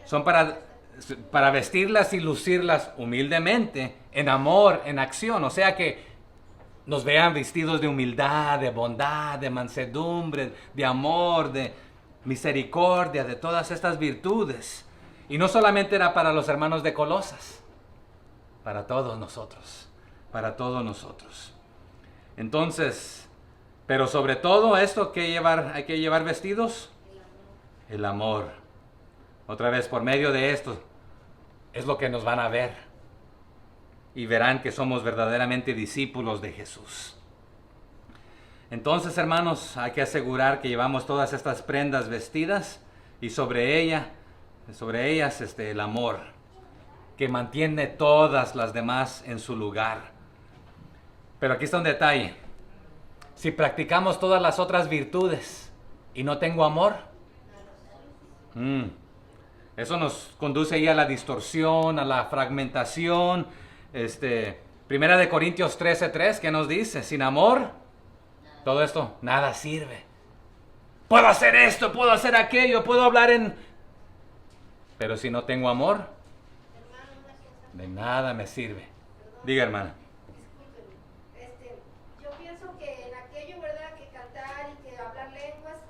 Son para vestirlas y lucirlas humildemente, en amor, en acción. O sea que nos vean vestidos de humildad, de bondad, de mansedumbre, de amor, de misericordia, de todas estas virtudes. Y no solamente era para los hermanos de Colosas, para todos nosotros, para todos nosotros. Entonces, pero sobre todo esto hay que llevar vestidos, el amor. Otra vez, por medio de esto, es lo que nos van a ver. Y verán que somos verdaderamente discípulos de Jesús. Entonces, hermanos, hay que asegurar que llevamos todas estas prendas vestidas y sobre ellas el amor, que mantiene todas las demás en su lugar. Pero aquí está un detalle. Si practicamos todas las otras virtudes y no tengo amor, eso nos conduce ahí a la distorsión, a la fragmentación. Primera de Corintios 13:3, ¿qué nos dice? Sin amor, todo esto, nada sirve. Puedo hacer esto, puedo hacer aquello, puedo hablar pero si no tengo amor, de nada me sirve. Diga, hermana. Yo pienso que en aquello, ¿verdad? Que cantar y que hablar lenguas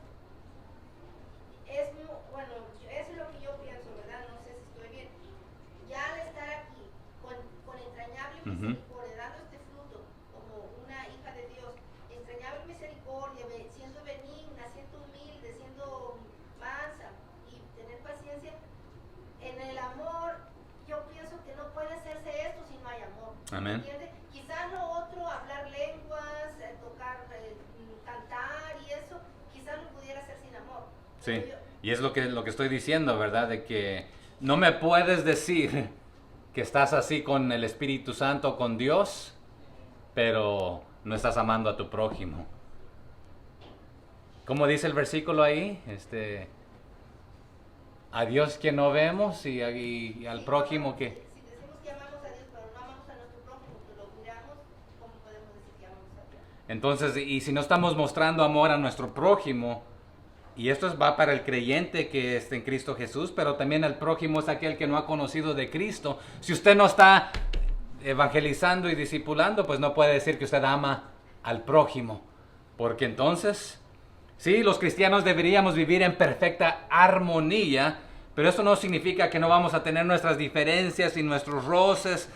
bueno, eso es lo que yo pienso, ¿verdad? No sé si estoy bien. Ya al estar aquí con entrañable misericordia, dando este fruto como una hija de Dios, entrañable misericordia, siendo benigna, siendo humilde, siendo mansa y tener paciencia, en el amor, yo pienso que no puede hacerse esto si no hay amor. Amén. ¿Entiendes? Quizás lo otro, hablar lenguas, tocar, cantar y eso, quizás lo pudiera hacer sin amor. Sí, y es lo que estoy diciendo, ¿verdad? De que no me puedes decir que estás así con el Espíritu Santo, con Dios, pero no estás amando a tu prójimo. ¿Cómo dice el versículo ahí? A Dios que no vemos y al prójimo que... Si decimos que amamos a Dios, pero no amamos a nuestro prójimo, que lo miramos, ¿cómo podemos decir que amamos a Dios? Entonces, y si no estamos mostrando amor a nuestro prójimo, y esto va para el creyente que está en Cristo Jesús, pero también el prójimo es aquel que no ha conocido de Cristo. Si usted no está evangelizando y discipulando, pues no puede decir que usted ama al prójimo, porque entonces... Sí, los cristianos deberíamos vivir en perfecta armonía, pero eso no significa que no vamos a tener nuestras diferencias y nuestros roces,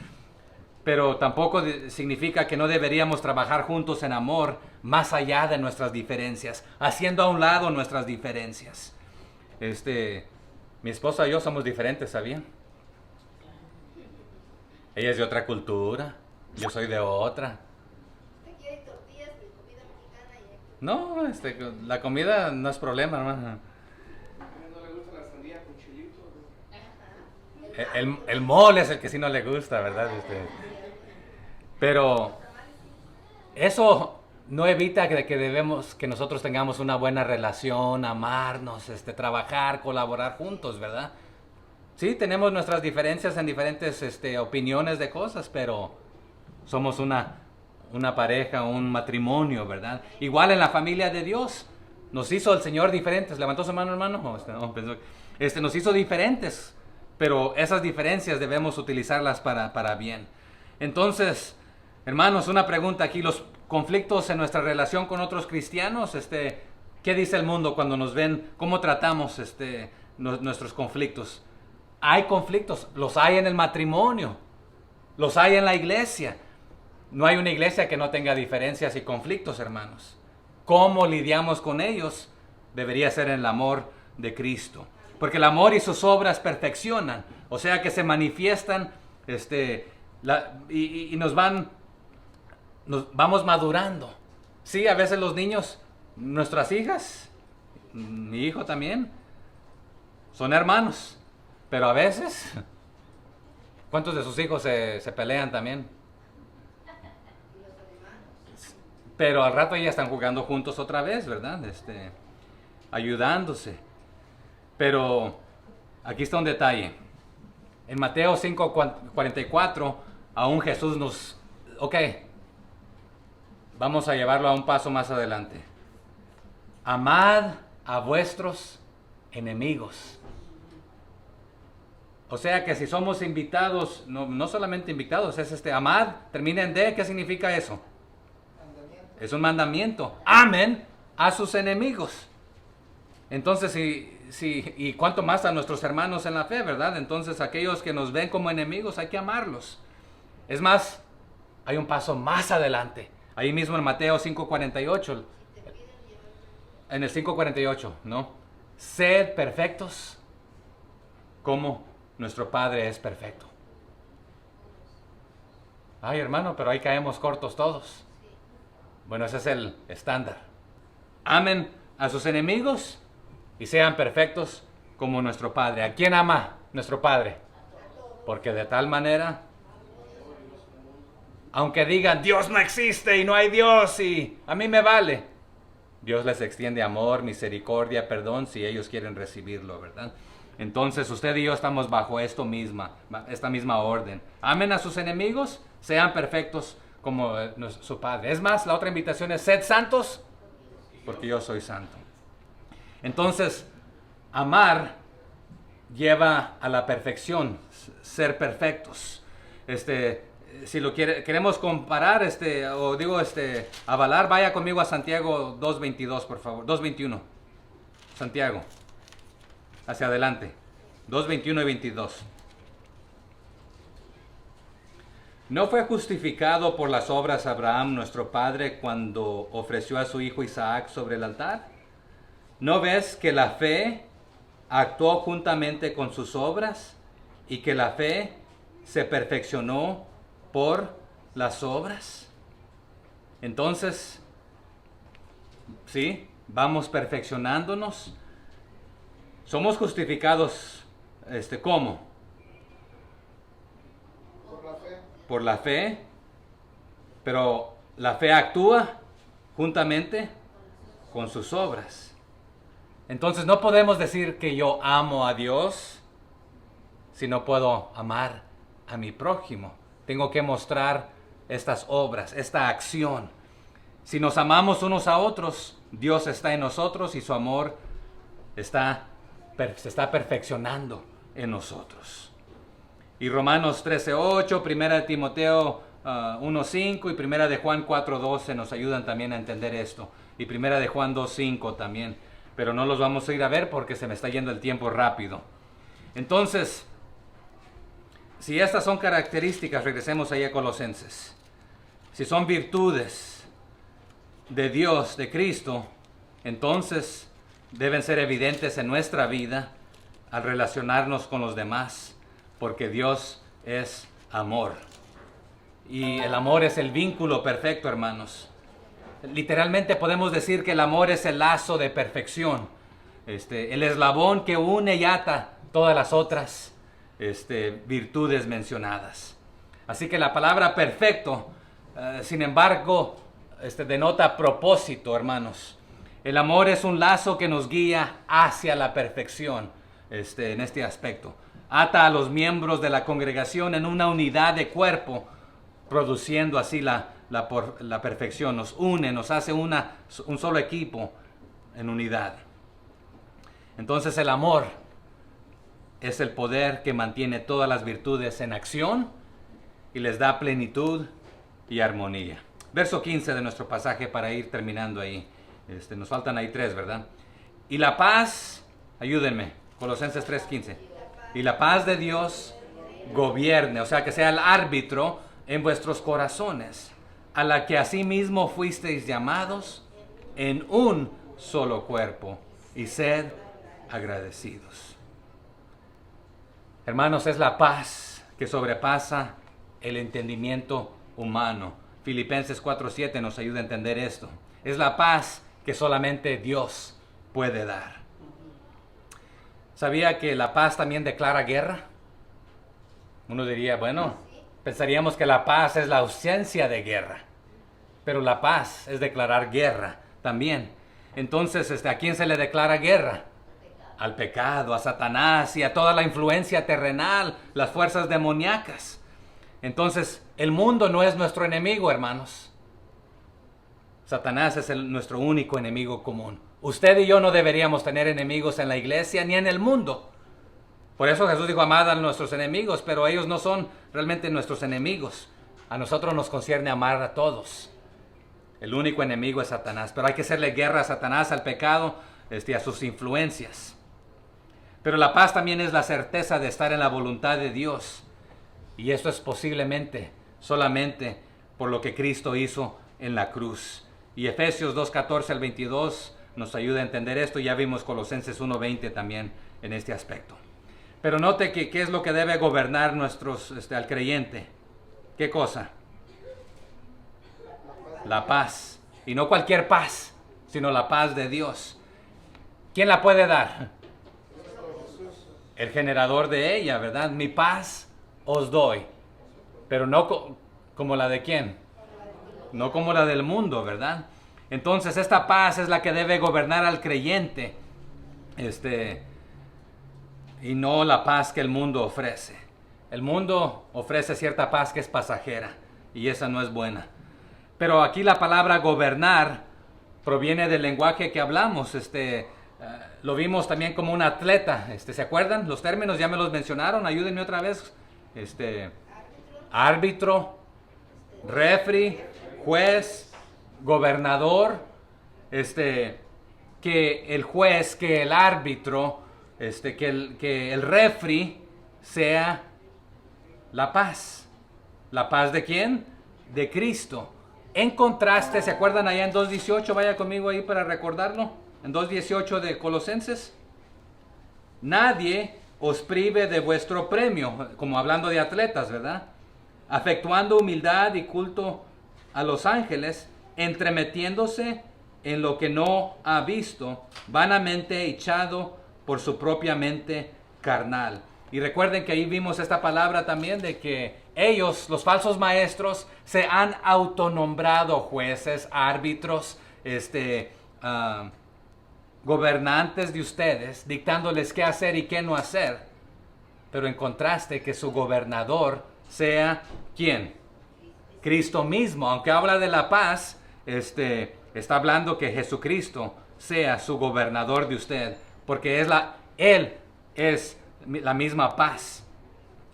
pero tampoco significa que no deberíamos trabajar juntos en amor más allá de nuestras diferencias, haciendo a un lado nuestras diferencias. Mi esposa y yo somos diferentes, ¿sabían? Ella es de otra cultura, yo soy de otra. ¿Usted quiere tortillas de comida mexicana y No, la comida no es problema, hermano. ¿No le gusta la sandía con chilito? El mole es el que sí no le gusta, ¿verdad? Pero eso no evita que nosotros tengamos una buena relación, amarnos, trabajar, colaborar juntos, ¿verdad? Sí, tenemos nuestras diferencias en diferentes opiniones de cosas, pero somos una pareja, un matrimonio, ¿verdad? Igual en la familia de Dios. Nos hizo el Señor diferentes. ¿Levantó su mano, hermano? Nos hizo diferentes, pero esas diferencias debemos utilizarlas para bien. Entonces, hermanos, una pregunta aquí. Los conflictos en nuestra relación con otros cristianos, ¿qué dice el mundo cuando nos ven? ¿Cómo tratamos nuestros conflictos? Hay conflictos, los hay en el matrimonio, los hay en la iglesia. No hay una iglesia que no tenga diferencias y conflictos, hermanos. ¿Cómo lidiamos con ellos? Debería ser en el amor de Cristo. Porque el amor y sus obras perfeccionan, o sea que se manifiestan y nos vamos madurando. Sí, a veces los niños, nuestras hijas, mi hijo también, son hermanos. Pero a veces, ¿cuántos de sus hijos se pelean también? Pero al rato ya están jugando juntos otra vez, ¿verdad? Ayudándose. Pero aquí está un detalle. En Mateo 5:44, aún Jesús vamos a llevarlo a un paso más adelante. Amad a vuestros enemigos. O sea que si somos invitados, no solamente invitados, es amad, termina en D, ¿qué significa eso? Es un mandamiento. Amen a sus enemigos. Entonces, y cuánto más a nuestros hermanos en la fe, ¿verdad? Entonces, aquellos que nos ven como enemigos, hay que amarlos. Es más, hay un paso más adelante. Ahí mismo en Mateo 5:48. En el 5:48, ¿no? Sed perfectos como nuestro Padre es perfecto. Ay, hermano, pero ahí caemos cortos todos. Bueno, ese es el estándar. Amen a sus enemigos y sean perfectos como nuestro Padre. ¿A quién ama nuestro Padre? Porque de tal manera, aunque digan, Dios no existe y no hay Dios y a mí me vale, Dios les extiende amor, misericordia, perdón, si ellos quieren recibirlo, ¿verdad? Entonces usted y yo estamos bajo esta misma orden. Amen a sus enemigos, sean perfectos como su Padre. Es más, la otra invitación es, sed santos, porque yo soy santo. Entonces, amar lleva a la perfección, ser perfectos. Si lo queremos comparar, avalar, vaya conmigo a Santiago 2:22, por favor. 2:21. Santiago. Hacia adelante. 2:21 y 22. ¿No fue justificado por las obras Abraham, nuestro padre, cuando ofreció a su hijo Isaac sobre el altar? ¿No ves que la fe actuó juntamente con sus obras y que la fe se perfeccionó por las obras? Entonces, sí, vamos perfeccionándonos. Somos justificados, ¿cómo? Por la fe. Por la fe, pero la fe actúa juntamente con sus obras. Entonces no podemos decir que yo amo a Dios si no puedo amar a mi prójimo. Tengo que mostrar estas obras, esta acción. Si nos amamos unos a otros, Dios está en nosotros y su amor se está perfeccionando en nosotros. Y Romanos 13:8, Primera de Timoteo 1:5 y Primera de Juan 4:12 nos ayudan también a entender esto. Y Primera de Juan 2:5 también. Pero no los vamos a ir a ver porque se me está yendo el tiempo rápido. Entonces, si estas son características, regresemos ahí a Colosenses. Si son virtudes de Dios, de Cristo, entonces deben ser evidentes en nuestra vida al relacionarnos con los demás, porque Dios es amor. Y el amor es el vínculo perfecto, hermanos. Literalmente podemos decir que el amor es el lazo de perfección, el eslabón que une y ata todas las otras virtudes mencionadas. Así que la palabra perfecto, sin embargo, denota propósito, hermanos. El amor es un lazo que nos guía hacia la perfección en este aspecto. Ata a los miembros de la congregación en una unidad de cuerpo, produciendo así la perfección. Nos une, nos hace un solo equipo en unidad. Entonces el amor es el poder que mantiene todas las virtudes en acción y les da plenitud y armonía. Verso 15 de nuestro pasaje para ir terminando ahí. Nos faltan ahí 3, ¿verdad? Y la paz, ayúdenme, Colosenses 3:15. Y la paz de Dios gobierne, o sea, que sea el árbitro en vuestros corazones, a la que asimismo fuisteis llamados en un solo cuerpo, y sed agradecidos. Hermanos, es la paz que sobrepasa el entendimiento humano. Filipenses 4:7 nos ayuda a entender esto. Es la paz que solamente Dios puede dar. ¿Sabía que la paz también declara guerra? Uno diría, bueno, pensaríamos que la paz es la ausencia de guerra, pero la paz es declarar guerra también. Entonces, ¿a quién se le declara guerra? Al pecado, a Satanás y a toda la influencia terrenal, las fuerzas demoníacas. Entonces, el mundo no es nuestro enemigo, hermanos. Satanás es nuestro único enemigo común. Usted y yo no deberíamos tener enemigos en la iglesia ni en el mundo. Por eso Jesús dijo, amad a nuestros enemigos, pero ellos no son realmente nuestros enemigos. A nosotros nos concierne amar a todos. El único enemigo es Satanás, pero hay que hacerle guerra a Satanás, al pecado, a sus influencias. Pero la paz también es la certeza de estar en la voluntad de Dios. Y esto es posiblemente solamente por lo que Cristo hizo en la cruz. Y Efesios 2:14 al 22 nos ayuda a entender esto. Ya vimos Colosenses 1:20 también en este aspecto. Pero note que qué es lo que debe gobernar al creyente. ¿Qué cosa? La paz. Y no cualquier paz, sino la paz de Dios. ¿Quién la puede dar? El generador de ella, ¿verdad? Mi paz os doy. Pero no como la de quién. No como la del mundo, ¿verdad? Entonces esta paz es la que debe gobernar al creyente. Y no la paz que el mundo ofrece. El mundo ofrece cierta paz que es pasajera. Y esa no es buena. Pero aquí la palabra gobernar proviene del lenguaje que hablamos. Lo vimos también como un atleta. ¿Se acuerdan? Los términos ya me los mencionaron. Ayúdenme otra vez. Árbitro, referee, juez, gobernador. Que el juez, que el árbitro, que el referee sea la paz. ¿La paz de quién? De Cristo. En contraste, ¿se acuerdan allá en 2:18? Vaya conmigo ahí para recordarlo. En 2:18 de Colosenses. Nadie os prive de vuestro premio, como hablando de atletas, ¿verdad? Afectuando humildad y culto a los ángeles, entremetiéndose en lo que no ha visto, vanamente echado por su propia mente carnal. Y recuerden que ahí vimos esta palabra también de que ellos, los falsos maestros, se han autonombrado jueces, árbitros, gobernantes de ustedes, dictándoles qué hacer y qué no hacer. Pero en contraste, que su gobernador sea ¿quién? Cristo mismo. Aunque habla de la paz, está hablando que Jesucristo sea su gobernador de usted, porque Él es la misma paz.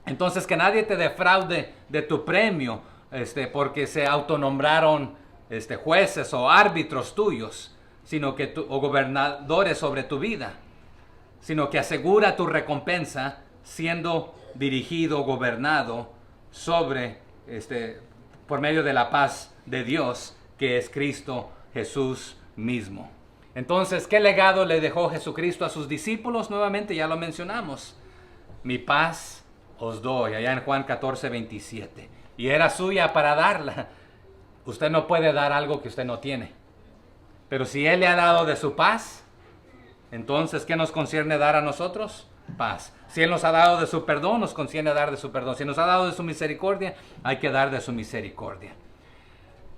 Entonces, que nadie te defraude de tu premio, porque se autonombraron jueces o árbitros tuyos, o gobernadores sobre tu vida, sino que asegura tu recompensa siendo dirigido, gobernado por medio de la paz de Dios, que es Cristo Jesús mismo. Entonces, ¿qué legado le dejó Jesucristo a sus discípulos? Nuevamente ya lo mencionamos. Mi paz os doy, allá en Juan 14, 27. Y era suya para darla. Usted no puede dar algo que usted no tiene. Pero si Él le ha dado de su paz, entonces, ¿qué nos concierne dar a nosotros? Paz. Si Él nos ha dado de su perdón, nos concierne dar de su perdón. Si nos ha dado de su misericordia, hay que dar de su misericordia.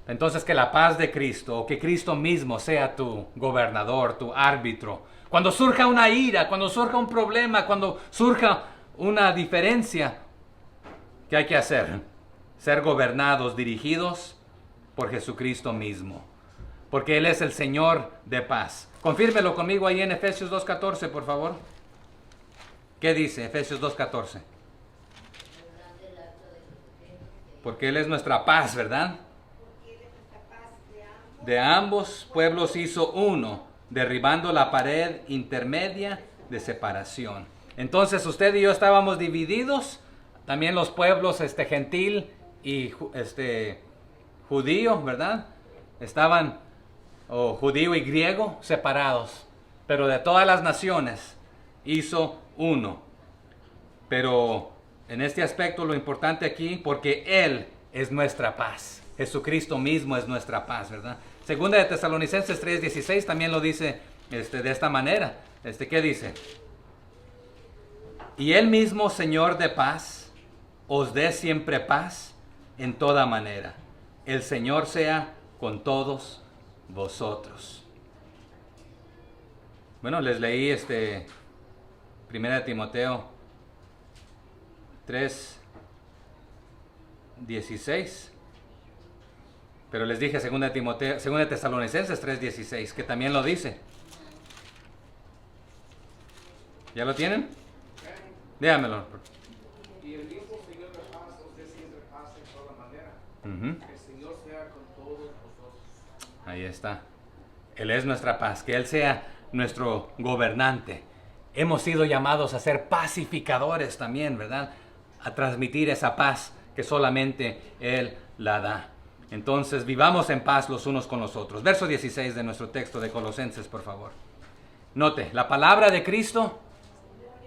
Entonces, que la paz de Cristo, o que Cristo mismo sea tu gobernador, tu árbitro. Cuando surja una ira, cuando surja un problema, cuando surja una diferencia, ¿qué hay que hacer? Ser gobernados, dirigidos por Jesucristo mismo. Porque Él es el Señor de paz. Confírmelo conmigo ahí en Efesios 2.14, por favor. ¿Qué dice Efesios 2.14? Porque Él es nuestra paz, ¿verdad? De ambos pueblos hizo uno, derribando la pared intermedia de separación. Entonces usted y yo estábamos divididos, también los pueblos gentil y judío, ¿verdad? Estaban, judío y griego, separados. Pero de todas las naciones hizo uno. Pero en este aspecto lo importante aquí, porque Él es nuestra paz. Jesucristo mismo es nuestra paz, ¿verdad? Segunda de Tesalonicenses 3:16 también lo dice de esta manera. ¿Qué dice? Y Él mismo, Señor de paz, os dé siempre paz en toda manera. El Señor sea con todos vosotros. Bueno, les leí Primera de Timoteo 3:16. Pero les dije segunda de Tesalonicenses 3:16, que también lo dice. ¿Ya lo tienen? Dígamelo. Y el mismo Señor de paz os dé siempre paz en toda manera. El Señor sea con todos vosotros. Ahí está. Él es nuestra paz, que Él sea nuestro gobernante. Hemos sido llamados a ser pacificadores también, ¿verdad? A transmitir esa paz que solamente Él la da. Entonces, vivamos en paz los unos con los otros. Verso 16 de nuestro texto de Colosenses, por favor. Note, la palabra de Cristo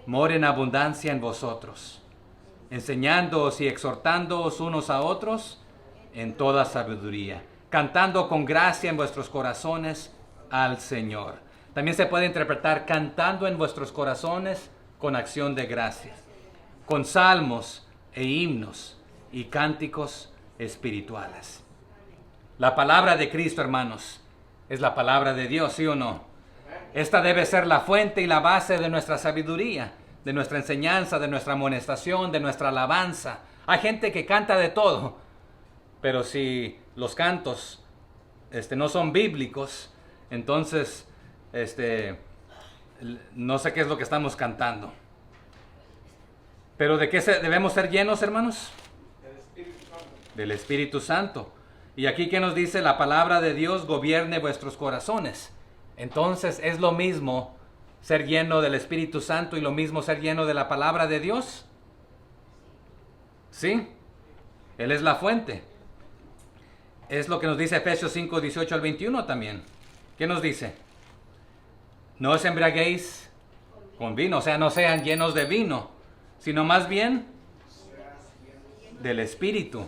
mora en abundancia en vosotros, enseñándoos y exhortándoos unos a otros en toda sabiduría, cantando con gracia en vuestros corazones al Señor. También se puede interpretar cantando en vuestros corazones con acción de gracias, con salmos e himnos y cánticos espirituales. La palabra de Cristo, hermanos, es la palabra de Dios, ¿sí o no? Esta debe ser la fuente y la base de nuestra sabiduría, de nuestra enseñanza, de nuestra amonestación, de nuestra alabanza. Hay gente que canta de todo, pero si los cantos no son bíblicos, entonces no sé qué es lo que estamos cantando. Pero ¿de qué debemos ser llenos, hermanos? Del Espíritu Santo. Y aquí que nos dice la palabra de Dios gobierne vuestros corazones. Entonces, ¿es lo mismo ser lleno del Espíritu Santo y lo mismo ser lleno de la palabra de Dios? ¿Sí? Él es la fuente. Es lo que nos dice Efesios 5, 18 al 21 también. ¿Qué nos dice? No os embriaguéis con vino, o sea, no sean llenos de vino, sino más bien del Espíritu.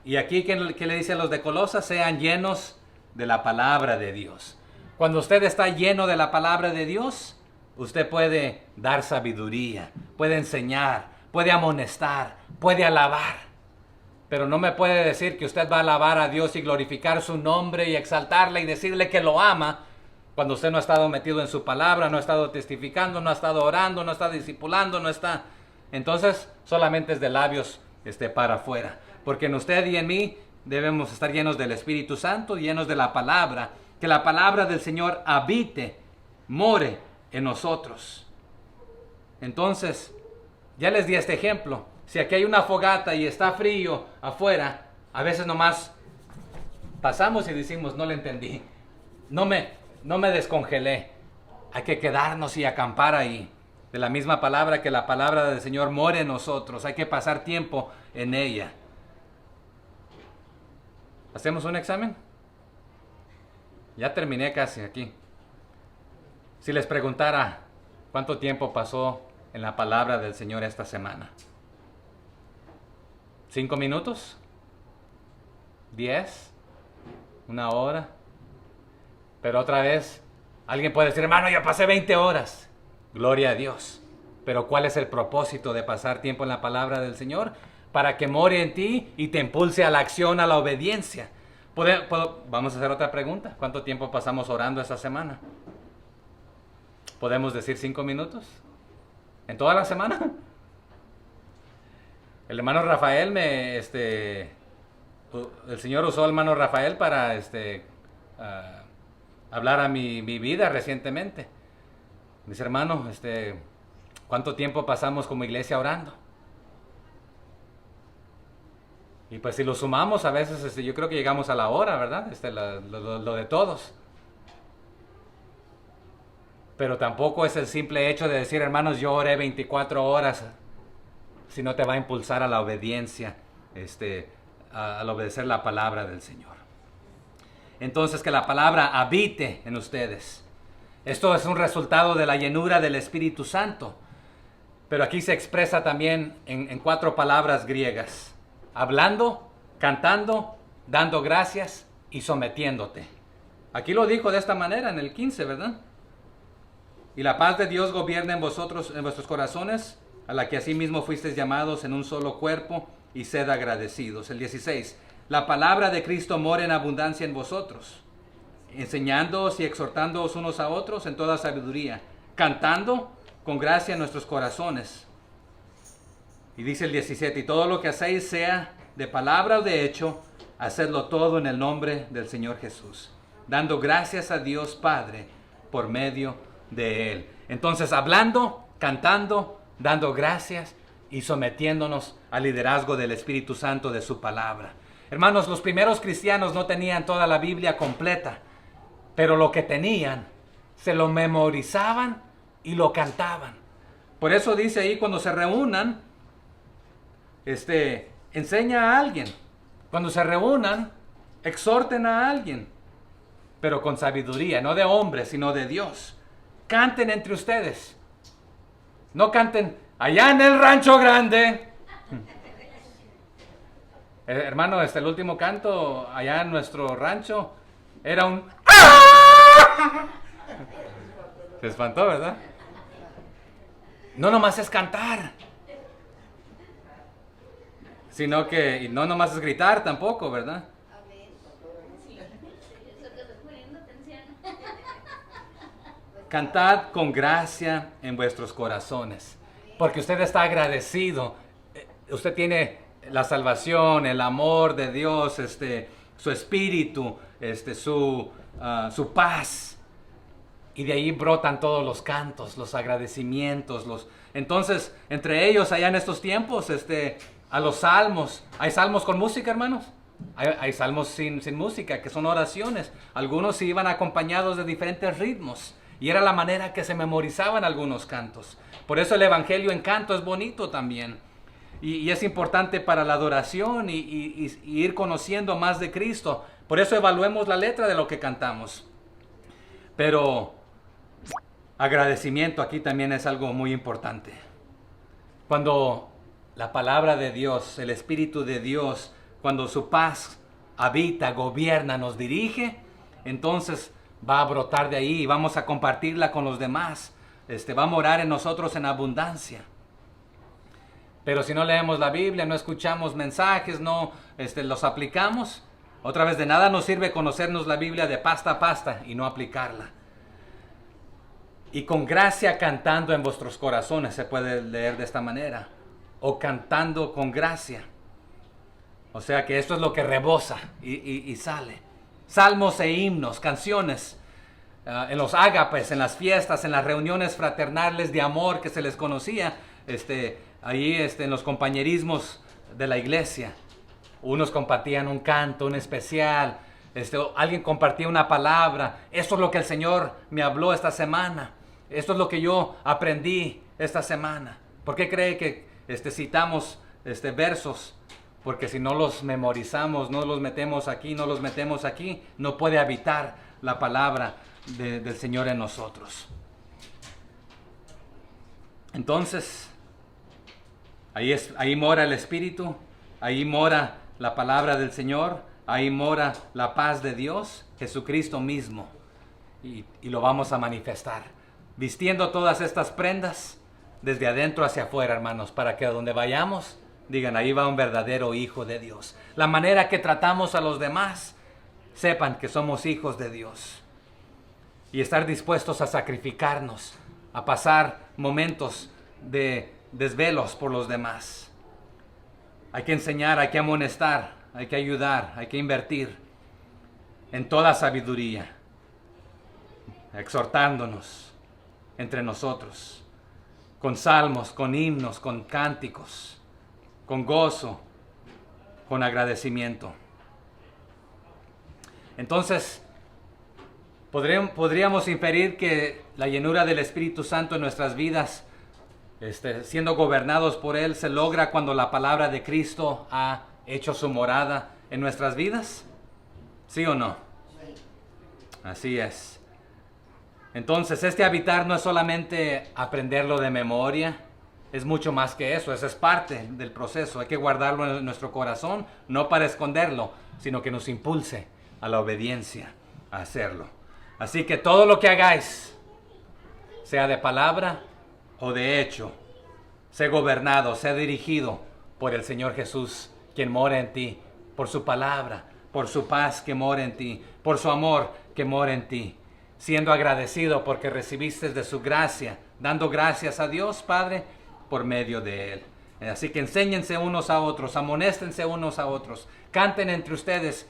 Y aquí, ¿qué le dice a los de Colosas? Sean llenos de la palabra de Dios. Cuando usted está lleno de la palabra de Dios, usted puede dar sabiduría, puede enseñar, puede amonestar, puede alabar. Pero no me puede decir que usted va a alabar a Dios y glorificar su nombre y exaltarle y decirle que lo ama, cuando usted no ha estado metido en su palabra, no ha estado testificando, no ha estado orando, no está discipulando, no está. Entonces, solamente es de labios para afuera. Porque en usted y en mí debemos estar llenos del Espíritu Santo, llenos de la palabra. Que la palabra del Señor habite, more en nosotros. Entonces, ya les di este ejemplo. Si aquí hay una fogata y está frío afuera, a veces nomás pasamos y decimos, no le entendí. No me descongelé. Hay que quedarnos y acampar ahí. De la misma palabra, que la palabra del Señor more en nosotros. Hay que pasar tiempo en ella. ¿Hacemos un examen? Ya terminé casi aquí. Si les preguntara cuánto tiempo pasó en la palabra del Señor esta semana. ¿5 minutos? ¿10? ¿1 hora? Pero otra vez, alguien puede decir, hermano, yo pasé 20 horas. Gloria a Dios. Pero ¿cuál es el propósito de pasar tiempo en la palabra del Señor? Para que more en ti y te impulse a la acción, a la obediencia. Vamos a hacer otra pregunta. ¿Cuánto tiempo pasamos orando esta semana? ¿Podemos decir 5 minutos? ¿En toda la semana? El hermano Rafael el Señor usó al hermano Rafael para hablar a mi vida recientemente. Dice, hermano, ¿cuánto tiempo pasamos como iglesia orando? Y pues si lo sumamos a veces, yo creo que llegamos a la hora, ¿verdad? Lo de todos. Pero tampoco es el simple hecho de decir, hermanos, yo oré 24 horas, sino te va a impulsar a la obediencia, al obedecer la palabra del Señor. Entonces, que la palabra habite en ustedes. Esto es un resultado de la llenura del Espíritu Santo. Pero aquí se expresa también en 4 palabras griegas. Hablando, cantando, dando gracias y sometiéndote. Aquí lo dijo de esta manera en el 15, ¿verdad? Y la paz de Dios gobierna en vosotros, en vuestros corazones, a la que asimismo fuisteis llamados en un solo cuerpo, y sed agradecidos. El 16. La palabra de Cristo mora en abundancia en vosotros, enseñándoos y exhortándoos unos a otros en toda sabiduría, cantando con gracia en nuestros corazones. Y dice el 17, y todo lo que hacéis, sea de palabra o de hecho, hacedlo todo en el nombre del Señor Jesús, dando gracias a Dios Padre por medio de Él. Entonces, hablando, cantando, dando gracias y sometiéndonos al liderazgo del Espíritu Santo de su palabra. Hermanos, los primeros cristianos no tenían toda la Biblia completa, pero lo que tenían, se lo memorizaban y lo cantaban. Por eso dice ahí, cuando se reúnan, enseña a alguien. Cuando se reúnan, exhorten a alguien, pero con sabiduría, no de hombres, sino de Dios. Canten entre ustedes. No canten allá en el rancho grande. Hermano, el último canto allá en nuestro rancho era un... Se espantó, ¿verdad? No nomás es cantar, sino que, y no nomás es gritar tampoco, ¿verdad? Cantad con gracia en vuestros corazones, porque usted está agradecido. Usted tiene la salvación, el amor de Dios, su espíritu, su paz. Y de ahí brotan todos los cantos, los agradecimientos. Entonces, entre ellos, allá en estos tiempos, a los salmos. ¿Hay salmos con música, hermanos? Hay salmos sin música, que son oraciones. Algunos iban acompañados de diferentes ritmos. Y era la manera que se memorizaban algunos cantos. Por eso el Evangelio en canto es bonito también. Y es importante para la adoración y ir conociendo más de Cristo. Por eso evaluemos la letra de lo que cantamos. Pero agradecimiento aquí también es algo muy importante. Cuando la palabra de Dios, el Espíritu de Dios, cuando su paz habita, gobierna, nos dirige, entonces va a brotar de ahí y vamos a compartirla con los demás. Va a morar en nosotros en abundancia. Pero si no leemos la Biblia, no escuchamos mensajes, no los aplicamos, otra vez de nada nos sirve conocernos la Biblia de pasta a pasta y no aplicarla. Y con gracia cantando en vuestros corazones, se puede leer de esta manera. O cantando con gracia. O sea que esto es lo que rebosa y sale. Salmos e himnos, canciones, en los ágapes, en las fiestas, en las reuniones fraternales de amor que se les conocía, ahí en los compañerismos de la iglesia. Unos compartían un canto, un especial, alguien compartía una palabra. Esto es lo que el Señor me habló esta semana. Esto es lo que yo aprendí esta semana. ¿Por qué cree que citamos versos? Porque si no los memorizamos, no los metemos aquí, no puede habitar la palabra del Señor en nosotros. Entonces, ahí mora el Espíritu, ahí mora la palabra del Señor, ahí mora la paz de Dios, Jesucristo mismo. Y lo vamos a manifestar, vistiendo todas estas prendas desde adentro hacia afuera, hermanos, para que a donde vayamos, digan, ahí va un verdadero hijo de Dios. La manera que tratamos a los demás, sepan que somos hijos de Dios. Y estar dispuestos a sacrificarnos, a pasar momentos de desvelos por los demás. Hay que enseñar, hay que amonestar, hay que ayudar, hay que invertir en toda sabiduría, exhortándonos entre nosotros, con salmos, con himnos, con cánticos, con gozo, con agradecimiento. Entonces, podríamos inferir que la llenura del Espíritu Santo en nuestras vidas, siendo gobernados por Él, se logra cuando la palabra de Cristo ha hecho su morada en nuestras vidas. ¿Sí o no? Así es. Entonces, este habitar no es solamente aprenderlo de memoria, es mucho más que eso, es parte del proceso. Hay que guardarlo en nuestro corazón, no para esconderlo, sino que nos impulse a la obediencia, a hacerlo. Así que todo lo que hagáis, sea de palabra o de hecho, sé gobernado, sé dirigido por el Señor Jesús, quien mora en ti, por su palabra, por su paz que mora en ti, por su amor que mora en ti, siendo agradecido porque recibiste de su gracia, dando gracias a Dios Padre por medio de Él. Así que enséñense unos a otros, amonéstense unos a otros, canten entre ustedes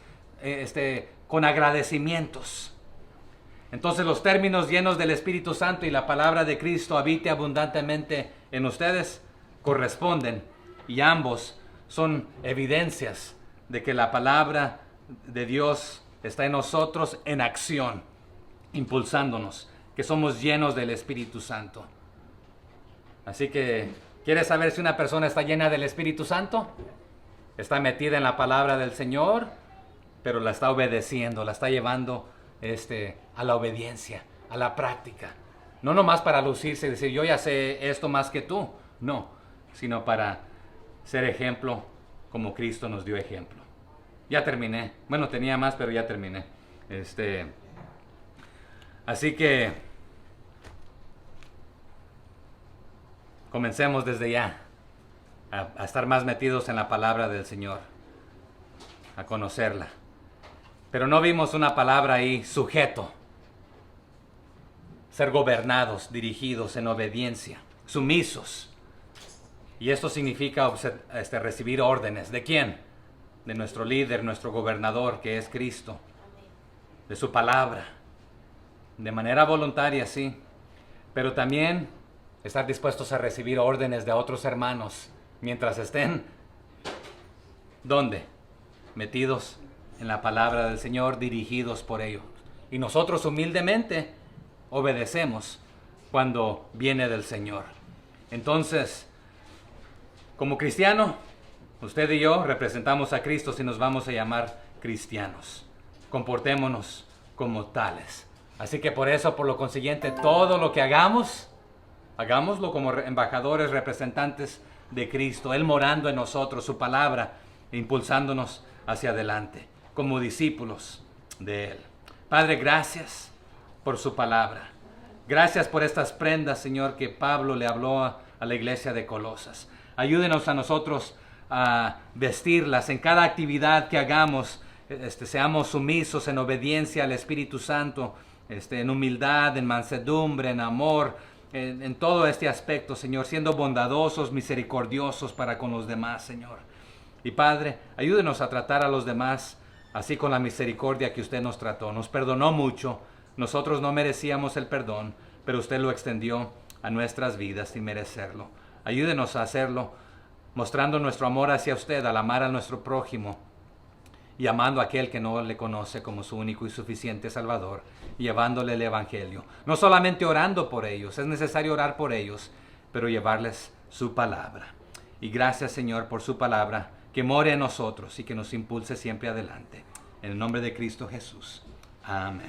con agradecimientos. Entonces los términos llenos del Espíritu Santo y la palabra de Cristo habite abundantemente en ustedes corresponden, y ambos son evidencias de que la palabra de Dios está en nosotros en acción, impulsándonos, que somos llenos del Espíritu Santo. Así que, ¿quieres saber si una persona está llena del Espíritu Santo? Está metida en la palabra del Señor, pero la está obedeciendo, la está llevando a la obediencia, a la práctica. No nomás para lucirse y decir, yo ya sé esto más que tú. No, sino para ser ejemplo como Cristo nos dio ejemplo. Ya terminé. Bueno, tenía más, pero ya terminé. Así que comencemos desde ya a estar más metidos en la palabra del Señor, a conocerla. Pero no vimos una palabra ahí, sujeto. Ser gobernados, dirigidos en obediencia, sumisos. Y esto significa recibir órdenes. ¿De quién? De nuestro líder, nuestro gobernador, que es Cristo. De su palabra. De manera voluntaria, sí. Pero también estar dispuestos a recibir órdenes de otros hermanos mientras estén, ¿dónde? Metidos en la palabra del Señor, dirigidos por ellos. Y nosotros humildemente obedecemos cuando viene del Señor. Entonces, como cristiano, usted y yo representamos a Cristo si nos vamos a llamar cristianos. Comportémonos como tales. Así que por eso, por lo consiguiente, todo lo que hagamos, hagámoslo como embajadores, representantes de Cristo, Él morando en nosotros, su palabra, impulsándonos hacia adelante, como discípulos de Él. Padre, gracias por su palabra. Gracias por estas prendas, Señor, que Pablo le habló a la iglesia de Colosas. Ayúdenos a nosotros a vestirlas en cada actividad que hagamos. Seamos sumisos en obediencia al Espíritu Santo, en humildad, en mansedumbre, en amor, en todo este aspecto, Señor, siendo bondadosos, misericordiosos para con los demás, Señor. Y Padre, ayúdenos a tratar a los demás así con la misericordia que usted nos trató. Nos perdonó mucho. Nosotros no merecíamos el perdón, pero usted lo extendió a nuestras vidas sin merecerlo. Ayúdenos a hacerlo, mostrando nuestro amor hacia usted al amar a nuestro prójimo y amando a aquel que no le conoce como su único y suficiente Salvador, llevándole el Evangelio. No solamente orando por ellos, es necesario orar por ellos, pero llevarles su palabra. Y gracias, Señor, por su palabra, que more en nosotros y que nos impulse siempre adelante. En el nombre de Cristo Jesús. Amén.